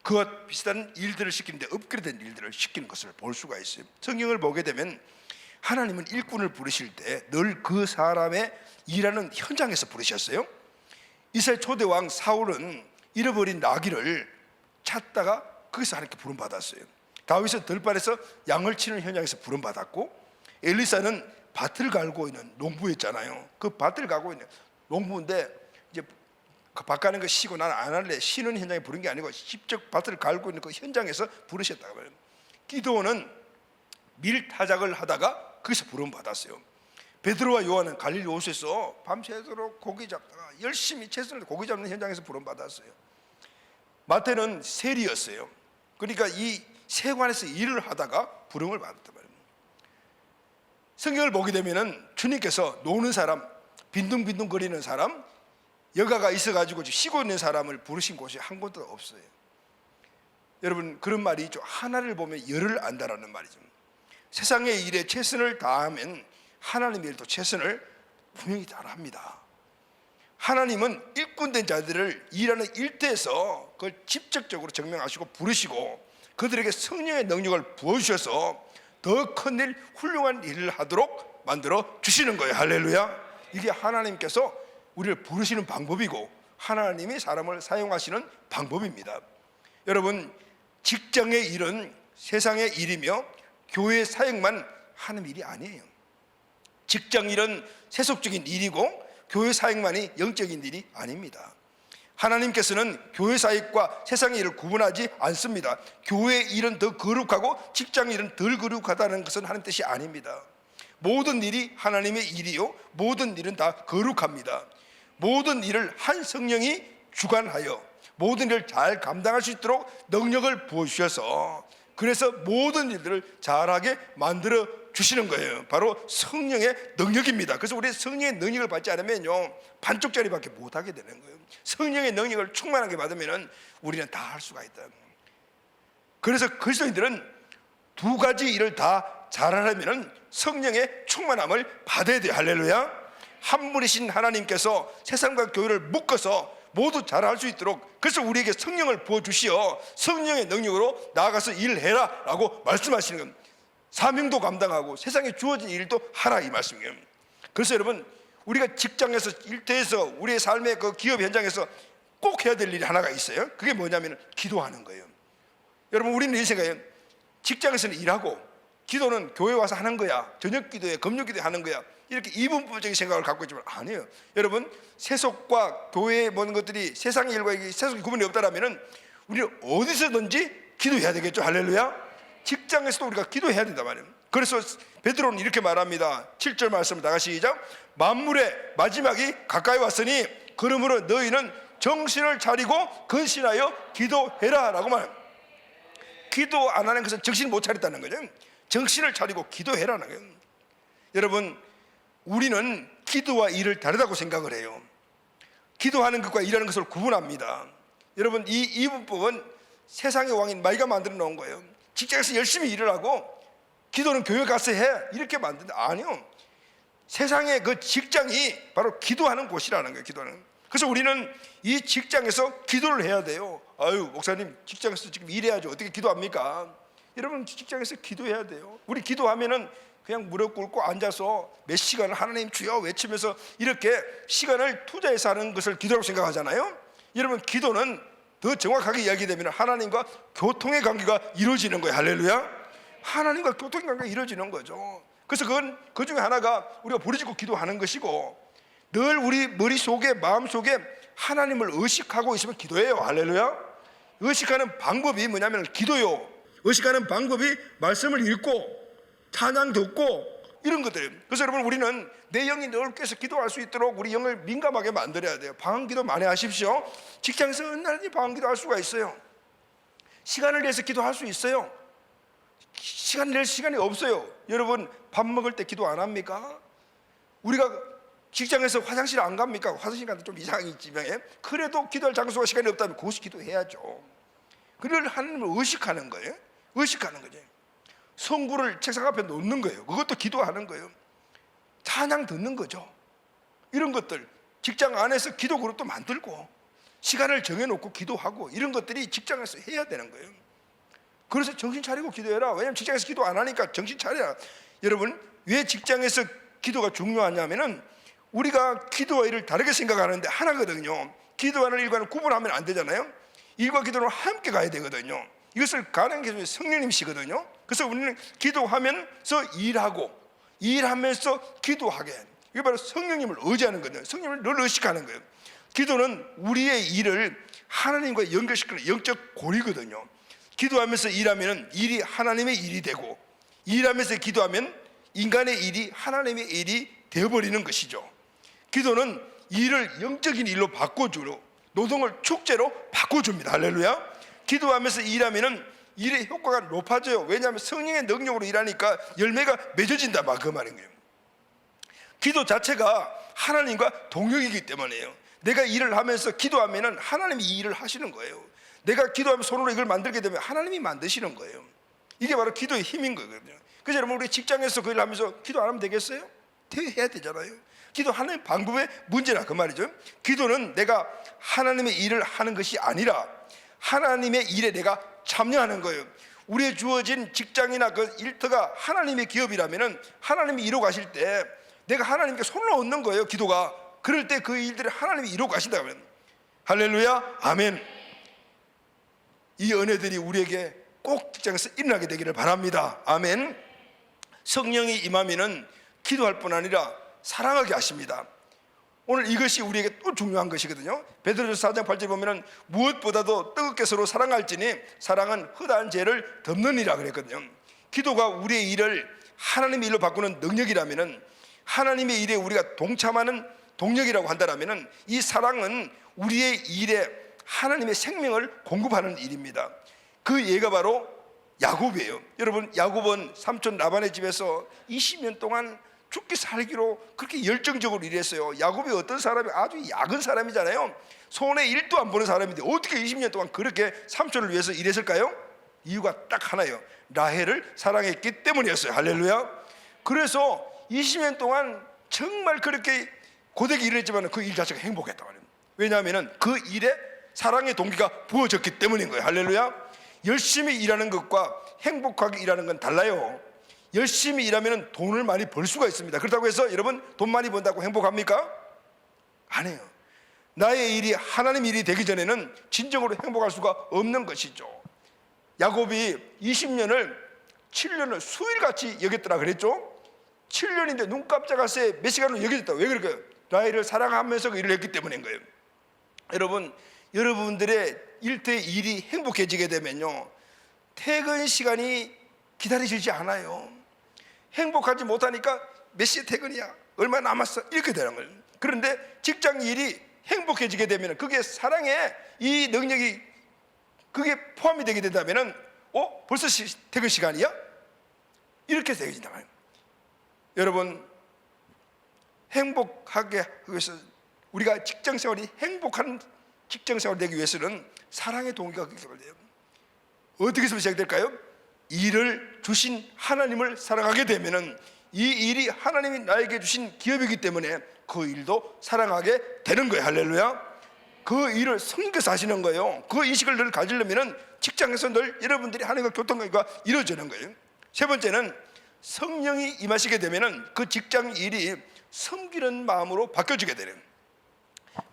그와 비슷한 일들을 시키는데 업그레이드된 일들을 시키는 것을 볼 수가 있어요. 성경을 보게 되면 하나님은 일꾼을 부르실 때 늘 그 사람의 일하는 현장에서 부르셨어요. 이스라엘 초대왕 사울은 잃어버린 나귀를 찾다가 거기서 하나님께 부름받았어요. 다윗은 들판에서 양을 치는 현장에서 부름받았고, 엘리사는 밭을 갈고 있는 농부였잖아요. 그 밭을 가고 있는 농부인데 이제 밭 가는 거 쉬고 나는 안 할래, 쉬는 현장에 부른 게 아니고 직접 밭을 갈고 있는 그 현장에서 부르셨다고 말해요. 기드온은 밀타작을 하다가 거기서 부름받았어요. 베드로와 요한은 갈릴리 호수에서 밤새도록 고기 잡다가 열심히 최선을 고기 잡는 현장에서 부름받았어요. 마태는 세리였어요. 그러니까 이 세관에서 일을 하다가 부름을 받았단 말이에요. 성경을 보게 되면은 주님께서 노는 사람, 빈둥빈둥거리는 사람, 여가가 있어가지고 쉬고 있는 사람을 부르신 곳이 한 곳도 없어요. 여러분, 그런 말이 있죠. 하나를 보면 열을 안다라는 말이죠. 세상의 일에 최선을 다하면 하나님의 일도 최선을 분명히 다합니다. 하나님은 일꾼된 자들을 일하는 일터에서 그걸 직접적으로 증명하시고 부르시고 그들에게 성령의 능력을 부어주셔서 더 큰 일, 훌륭한 일을 하도록 만들어 주시는 거예요. 할렐루야. 이게 하나님께서 우리를 부르시는 방법이고 하나님이 사람을 사용하시는 방법입니다. 여러분, 직장의 일은 세상의 일이며 교회의 사역만 하는 일이 아니에요. 직장 일은 세속적인 일이고 교회 사역만이 영적인 일이 아닙니다. 하나님께서는 교회 사역과 세상의 일을 구분하지 않습니다. 교회 일은 더 거룩하고 직장 일은 덜 거룩하다는 것은 하나님 뜻이 아닙니다. 모든 일이 하나님의 일이요 모든 일은 다 거룩합니다. 모든 일을 한 성령이 주관하여 모든 일을 잘 감당할 수 있도록 능력을 부어주셔서 그래서 모든 일들을 잘하게 만들어 주시는 거예요. 바로 성령의 능력입니다. 그래서 우리 성령의 능력을 받지 않으면요 반쪽짜리밖에 못하게 되는 거예요. 성령의 능력을 충만하게 받으면 우리는 다 할 수가 있다. 그래서 그리스도인들은 두 가지 일을 다 잘하려면 성령의 충만함을 받아야 돼요. 할렐루야. 한 분이신 하나님께서 세상과 교회를 묶어서 모두 잘할 수 있도록 그래서 우리에게 성령을 부어주시어 성령의 능력으로 나아가서 일해라 라고 말씀하시는 겁니다. 사명도 감당하고 세상에 주어진 일도 하라 이 말씀이에요. 그래서 여러분 우리가 직장에서 일터에서 우리의 삶의 그 기업 현장에서 꼭 해야 될 일이 하나가 있어요. 그게 뭐냐면 기도하는 거예요. 여러분 우리는 이 생각에 직장에서는 일하고 기도는 교회 와서 하는 거야. 저녁 기도에 금요 기도에 하는 거야. 이렇게 이분법적인 생각을 갖고 있지만 아니에요. 여러분, 세속과 교회의 모든 것들이 세상의 일과 세속의 구분이 없다라면은 우리는 어디서든지 기도해야 되겠죠. 할렐루야. 직장에서도 우리가 기도해야 된단 말이에요. 그래서 베드로는 이렇게 말합니다. 7절 말씀 다 같이 시작. 만물의 마지막이 가까이 왔으니 그러므로 너희는 정신을 차리고 근신하여 기도해라 라고 말합니다. 기도 안 하는 것은 정신을 못 차렸다는 거죠. 정신을 차리고 기도해라는 거예요. 여러분, 우리는 기도와 일을 다르다고 생각을 해요. 기도하는 것과 일하는 것을 구분합니다. 여러분, 이 이분법은 세상의 왕인 마귀가 만들어 놓은 거예요. 직장에서 열심히 일을 하고 기도는 교회 가서 해 이렇게 만든다. 아니요, 세상의 그 직장이 바로 기도하는 곳이라는 거예요. 기도는. 그래서 우리는 이 직장에서 기도를 해야 돼요. 아유, 목사님 직장에서 지금 일해야죠. 어떻게 기도합니까? 여러분, 직장에서 기도해야 돼요. 우리 기도하면은 그냥 무릎 꿇고 앉아서 몇 시간을 하나님 주여 외치면서 이렇게 시간을 투자해서 하는 것을 기도라고 생각하잖아요. 여러분, 기도는 더 정확하게 이야기되면 하나님과 교통의 관계가 이루어지는 거예요. 할렐루야. 하나님과 교통의 관계가 이루어지는 거죠. 그래서 그건 그 중에 하나가 우리가 부르짖고 기도하는 것이고, 늘 우리 머릿속에 마음속에 하나님을 의식하고 있으면 기도해요. 할렐루야. 의식하는 방법이 뭐냐면 기도요. 의식하는 방법이 말씀을 읽고 찬양 듣고 이런 것들이에요. 그래서 여러분, 우리는 내 영이 늘 깨서 기도할 수 있도록 우리 영을 민감하게 만들어야 돼요. 방언기도 많이 하십시오. 직장에서 은연히 방언기도 할 수가 있어요. 시간을 내서 기도할 수 있어요. 시간 낼 시간이 없어요. 여러분, 밥 먹을 때 기도 안 합니까? 우리가 직장에서 화장실 안 갑니까? 화장실 가도 좀 이상이 있지만 그래도 기도할 장소가 시간이 없다면 그것이 기도해야죠. 그를 하나님을 의식하는 거예요. 의식하는 거죠. 성구를 책상 앞에 놓는 거예요. 그것도 기도하는 거예요. 찬양 듣는 거죠. 이런 것들, 직장 안에서 기도 그룹도 만들고 시간을 정해놓고 기도하고 이런 것들이 직장에서 해야 되는 거예요. 그래서 정신 차리고 기도해라. 왜냐하면 직장에서 기도 안 하니까 정신 차려라. 여러분, 왜 직장에서 기도가 중요하냐면은 우리가 기도와 일을 다르게 생각하는데 하나거든요. 기도와 일과는 구분하면 안 되잖아요. 일과 기도는 함께 가야 되거든요. 이것을 가는 게 성령님이시거든요. 그래서 우리는 기도하면서 일하고 일하면서 기도하게, 이게 바로 성령님을 의지하는 거예요. 성령님을 늘 의식하는 거예요. 기도는 우리의 일을 하나님과 연결시키는 영적 고리거든요. 기도하면서 일하면 일이 하나님의 일이 되고, 일하면서 기도하면 인간의 일이 하나님의 일이 되어버리는 것이죠. 기도는 일을 영적인 일로 바꿔주고 노동을 축제로 바꿔줍니다. 할렐루야. 기도하면서 일하면 일의 효과가 높아져요. 왜냐하면 성령의 능력으로 일하니까 열매가 맺어진다, 그 말인 거예요. 기도 자체가 하나님과 동역이기 때문에요. 내가 일을 하면서 기도하면 하나님이 이 일을 하시는 거예요. 내가 기도하면 손으로 이걸 만들게 되면 하나님이 만드시는 거예요. 이게 바로 기도의 힘인 거거든요. 그래서 여러분, 우리 직장에서 그 일 하면서 기도 안 하면 되겠어요? 해야 되잖아요. 기도하는 방법의 문제라, 그 말이죠. 기도는 내가 하나님의 일을 하는 것이 아니라 하나님의 일에 내가 참여하는 거예요. 우리의 주어진 직장이나 그 일터가 하나님의 기업이라면 하나님이 이루어 가실 때 내가 하나님께 손을 얹는 거예요. 기도가. 그럴 때 그 일들을 하나님이 이루어 가신다면, 할렐루야, 아멘. 이 은혜들이 우리에게 꼭 직장에서 일어나게 되기를 바랍니다. 아멘. 성령이 임하면은 기도할 뿐 아니라 사랑하게 하십니다. 오늘 이것이 우리에게 또 중요한 것이거든요. 베드로전서 4장 8절 보면은 무엇보다도 뜨겁게 서로 사랑할지니 사랑은 허다한 죄를 덮느니라 그랬거든요. 기도가 우리의 일을 하나님의 일로 바꾸는 능력이라면은, 하나님의 일에 우리가 동참하는 동력이라고 한다라면은, 이 사랑은 우리의 일에 하나님의 생명을 공급하는 일입니다. 그 예가 바로 야곱이에요. 여러분, 야곱은 삼촌 라반의 집에서 20년 동안 죽기 살기로 그렇게 열정적으로 일했어요. 야곱이 어떤 사람이, 아주 약은 사람이잖아요. 손에 일도 안 보는 사람인데 어떻게 20년 동안 그렇게 삼촌을 위해서 일했을까요? 이유가 딱 하나예요. 라헬을 사랑했기 때문이었어요. 할렐루야. 그래서 20년 동안 정말 그렇게 고되게 일했지만 그 일 자체가 행복했다 말이에요. 왜냐하면 그 일에 사랑의 동기가 부어졌기 때문인 거예요. 할렐루야. 열심히 일하는 것과 행복하게 일하는 건 달라요. 열심히 일하면 돈을 많이 벌 수가 있습니다. 그렇다고 해서 여러분, 돈 많이 번다고 행복합니까? 아니에요. 나의 일이 하나님 일이 되기 전에는 진정으로 행복할 수가 없는 것이죠. 야곱이 20년을 7년을 수일같이 여겼더라 그랬죠. 7년인데 눈 깜짝할 새에 몇 시간으로 여겨졌다. 왜 그럴까요? 나이를 사랑하면서 그 일을 했기 때문인 거예요. 여러분, 여러분들의 일터의 일이 행복해지게 되면요, 퇴근 시간이 기다려지지 않아요. 행복하지 못하니까 몇 시에 퇴근이야, 얼마 남았어, 이렇게 되는 거예요. 그런데 직장 일이 행복해지게 되면, 그게 사랑의 이 능력이 그게 포함이 되게 된다면, 벌써 퇴근 시간이야? 이렇게 되어진단 말이에요. 여러분, 행복하게 하기 위해서, 우리가 직장생활이 행복한 직장생활이 되기 위해서는 사랑의 동기가 결여돼요. 어떻게 해서 시작될까요? 일을 주신 하나님을 사랑하게 되면은, 이 일이 하나님이 나에게 주신 기업이기 때문에 그 일도 사랑하게 되는 거예요. 할렐루야. 그 일을 섬겨서 하시는 거예요. 그 인식을 늘 가지려면은 직장에서 늘 여러분들이 하나님과 교통관계가 이루어지는 거예요. 세 번째는, 성령이 임하시게 되면은 그 직장 일이 섬기는 마음으로 바뀌어지게 되는.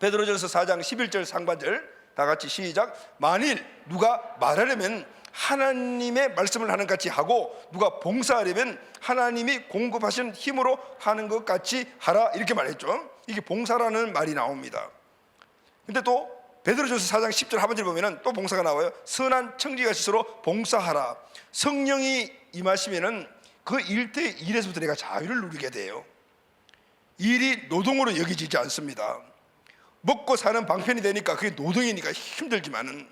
베드로전서 4장 11절 상반절 다 같이 시작. 만일 누가 말하려면 하나님의 말씀을 하는 것 같이 하고, 누가 봉사하려면 하나님이 공급하신 힘으로 하는 것 같이 하라, 이렇게 말했죠. 이게 봉사라는 말이 나옵니다. 근데 또 베드로전서 4장 10절 하반절 보면은 또 봉사가 나와요. 선한 청지가 스스로 봉사하라. 성령이 임하시면은 그 일터의 일에서부터 내가 자유를 누리게 돼요. 일이 노동으로 여기지지 않습니다. 먹고 사는 방편이 되니까 그게 노동이니까 힘들지만은,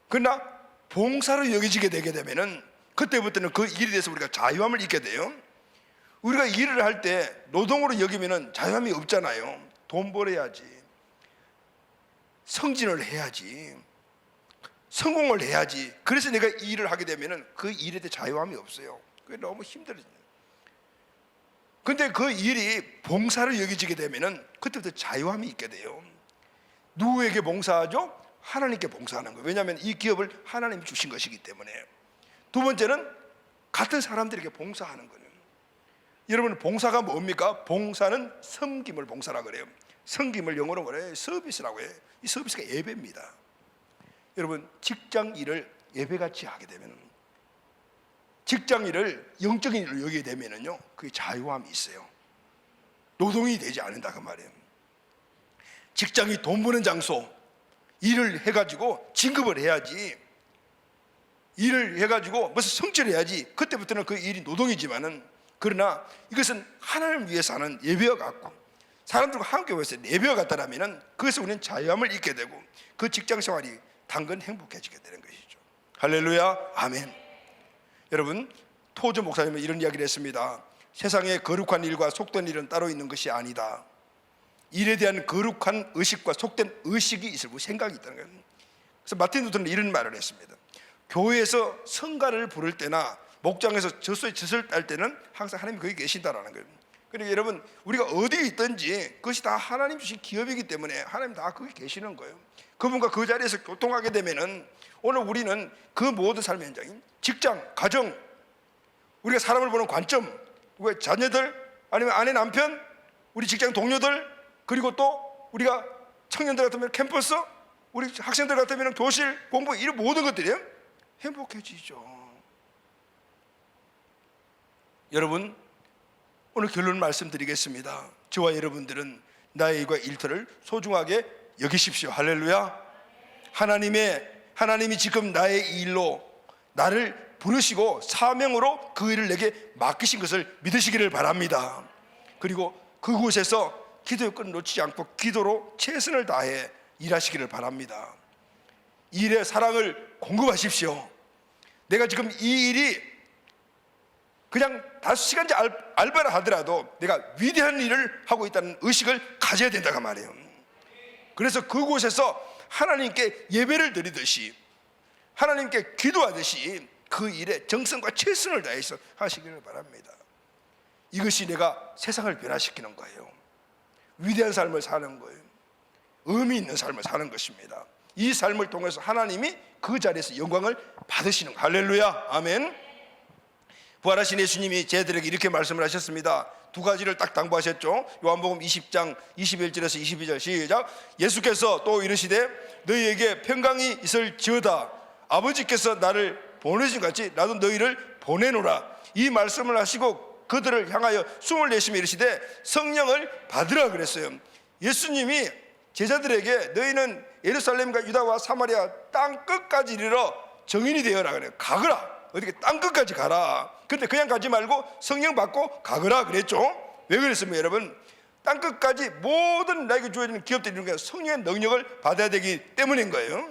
그러나 봉사로 여기지게 되게 되면은 그때부터는 그 일에 대해서 우리가 자유함을 잊게 돼요. 우리가 일을 할 때 노동으로 여기면은 자유함이 없잖아요. 돈 벌어야지, 승진을 해야지, 성공을 해야지. 그래서 내가 일을 하게 되면은 그 일에 대해 자유함이 없어요. 그게 너무 힘들어져요. 근데 그 일이 봉사로 여겨지게 되면은 그때부터 자유함이 있게 돼요. 누구에게 봉사하죠? 하나님께 봉사하는 거예요. 왜냐하면 이 기업을 하나님이 주신 것이기 때문에. 두 번째는 같은 사람들에게 봉사하는 거예요. 여러분, 봉사가 뭡니까? 봉사는 섬김을 봉사라 그래요. 섬김을 영어로 그래요, 서비스라고 해요. 이 서비스가 예배입니다. 여러분, 직장 일을 예배같이 하게 되면, 직장 일을 영적인 일로 여기게 되면은요, 그게 자유함이 있어요. 노동이 되지 않는다 그 말이에요. 직장이 돈 버는 장소, 일을 해가지고 진급을 해야지, 일을 해가지고 무슨 성취를 해야지, 그때부터는 그 일이 노동이지만은, 그러나 이것은 하나님을 위해서 하는 예배와 같고, 사람들과 함께 모여서 예배와 같다라면은 그것을 우리는 자유함을 잊게 되고 그 직장 생활이 당근 행복해지게 되는 것이죠. 할렐루야, 아멘. 여러분, 토저 목사님은 이런 이야기를 했습니다. 세상에 거룩한 일과 속된 일은 따로 있는 것이 아니다. 일에 대한 거룩한 의식과 속된 의식이 있고 생각이 있다는 거예요. 그래서 마틴 루터는 이런 말을 했습니다. 교회에서 성가를 부를 때나 목장에서 젖을 딸 때는 항상 하나님이 거기 계신다라는 거예요. 그러니까 여러분, 우리가 어디에 있든지 그것이 다 하나님 주신 기업이기 때문에 하나님 다 거기 계시는 거예요. 그분과 그 자리에서 교통하게 되면은 오늘 우리는 그 모든 삶의 현장인 직장, 가정, 우리가 사람을 보는 관점, 우리 자녀들, 아니면 아내, 남편, 우리 직장 동료들, 그리고 또 우리가 청년들 같으면 캠퍼스, 우리 학생들 같으면 교실, 공부, 이런 모든 것들이요 행복해지죠. 여러분, 오늘 결론 말씀드리겠습니다. 저와 여러분들은 나의 일과 일터를 소중하게 여기십시오. 할렐루야. 하나님이 지금 나의 일로 나를 부르시고 사명으로 그 일을 내게 맡기신 것을 믿으시기를 바랍니다. 그리고 그곳에서 기도의 끈을 놓치지 않고 기도로 최선을 다해 일하시기를 바랍니다. 일에 사랑을 공급하십시오. 내가 지금 이 일이 그냥 5시간째 알바를 하더라도 내가 위대한 일을 하고 있다는 의식을 가져야 된다고 말해요. 그래서 그곳에서 하나님께 예배를 드리듯이, 하나님께 기도하듯이 그 일에 정성과 최선을 다해서 하시기를 바랍니다. 이것이 내가 세상을 변화시키는 거예요. 위대한 삶을 사는 거예요. 의미 있는 삶을 사는 것입니다. 이 삶을 통해서 하나님이 그 자리에서 영광을 받으시는 거예요. 할렐루야, 아멘. 부활하신 예수님이 제자들에게 이렇게 말씀을 하셨습니다. 두 가지를 딱 당부하셨죠. 요한복음 20장 21절에서 22절 시작. 예수께서 또 이르시되 너희에게 평강이 있을지어다. 아버지께서 나를 보내신 같이 나도 너희를 보내노라. 이 말씀을 하시고 그들을 향하여 숨을 내쉬며 이르시되 성령을 받으라 그랬어요. 예수님이 제자들에게 너희는 예루살렘과 유다와 사마리아 땅 끝까지 이르러 정인이 되어라 그래요. 가거라. 어떻게 땅 끝까지 가라. 근데 그냥 가지 말고 성령 받고 가거라 그랬죠. 왜 그랬습니까 여러분? 땅 끝까지 모든 나에게 주어지는 기업들이 이런 게 성령의 능력을 받아야 되기 때문인 거예요.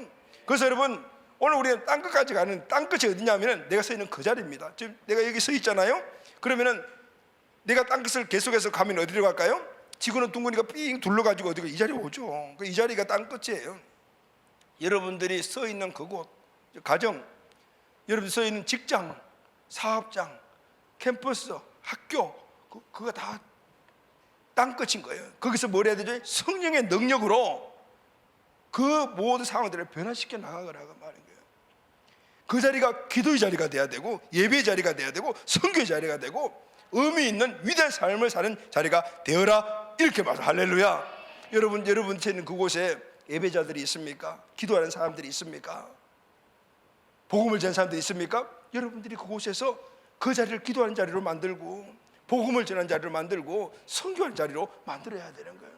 그래서 여러분 오늘 우리는 땅 끝까지 가는 땅 끝이 어디냐면은 내가 서 있는 그 자리입니다. 지금 내가 여기 서 있잖아요. 그러면은 내가 땅 끝을 계속해서 가면 어디로 갈까요? 지구는 둥근이가 삥 둘러가지고 어디가 이 자리에 오죠. 이 자리가 땅 끝이에요. 여러분들이 서 있는 그곳, 가정, 여러분 서 있는 직장, 사업장, 캠퍼스, 학교, 그거 다 땅 끝인 거예요. 거기서 뭘 해야 되죠? 성령의 능력으로 그 모든 상황들을 변화시켜 나가라고 말인 거예요. 그 자리가 기도의 자리가 돼야 되고 예배의 자리가 돼야 되고 선교의 자리가 되고 의미 있는 위대한 삶을 사는 자리가 되어라 이렇게 말해요. 할렐루야. 여러분 있는 그곳에 예배자들이 있습니까? 기도하는 사람들이 있습니까? 복음을 전하는 사람들이 있습니까? 여러분들이 그곳에서 그 자리를 기도하는 자리로 만들고 복음을 전하는 자리로 만들고 선교하는 자리로 만들어야 되는 거예요.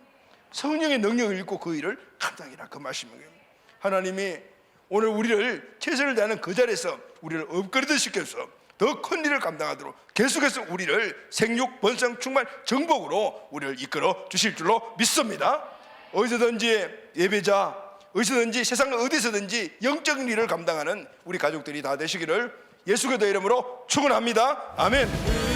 성령의 능력을 읽고 그 일을 감당해라 그 말씀이에요. 하나님이 오늘 우리를 최선을 다하는 그 자리에서 우리를 업그레이드 시켜서 더 큰 일을 감당하도록 계속해서 우리를 생육, 번성, 충만, 정복으로 우리를 이끌어 주실 줄로 믿습니다. 어디서든지 예배자, 어디서든지 세상 어디서든지 영적인 일을 감당하는 우리 가족들이 다 되시기를 예수 그리스도의 이름으로 축원합니다. 아멘.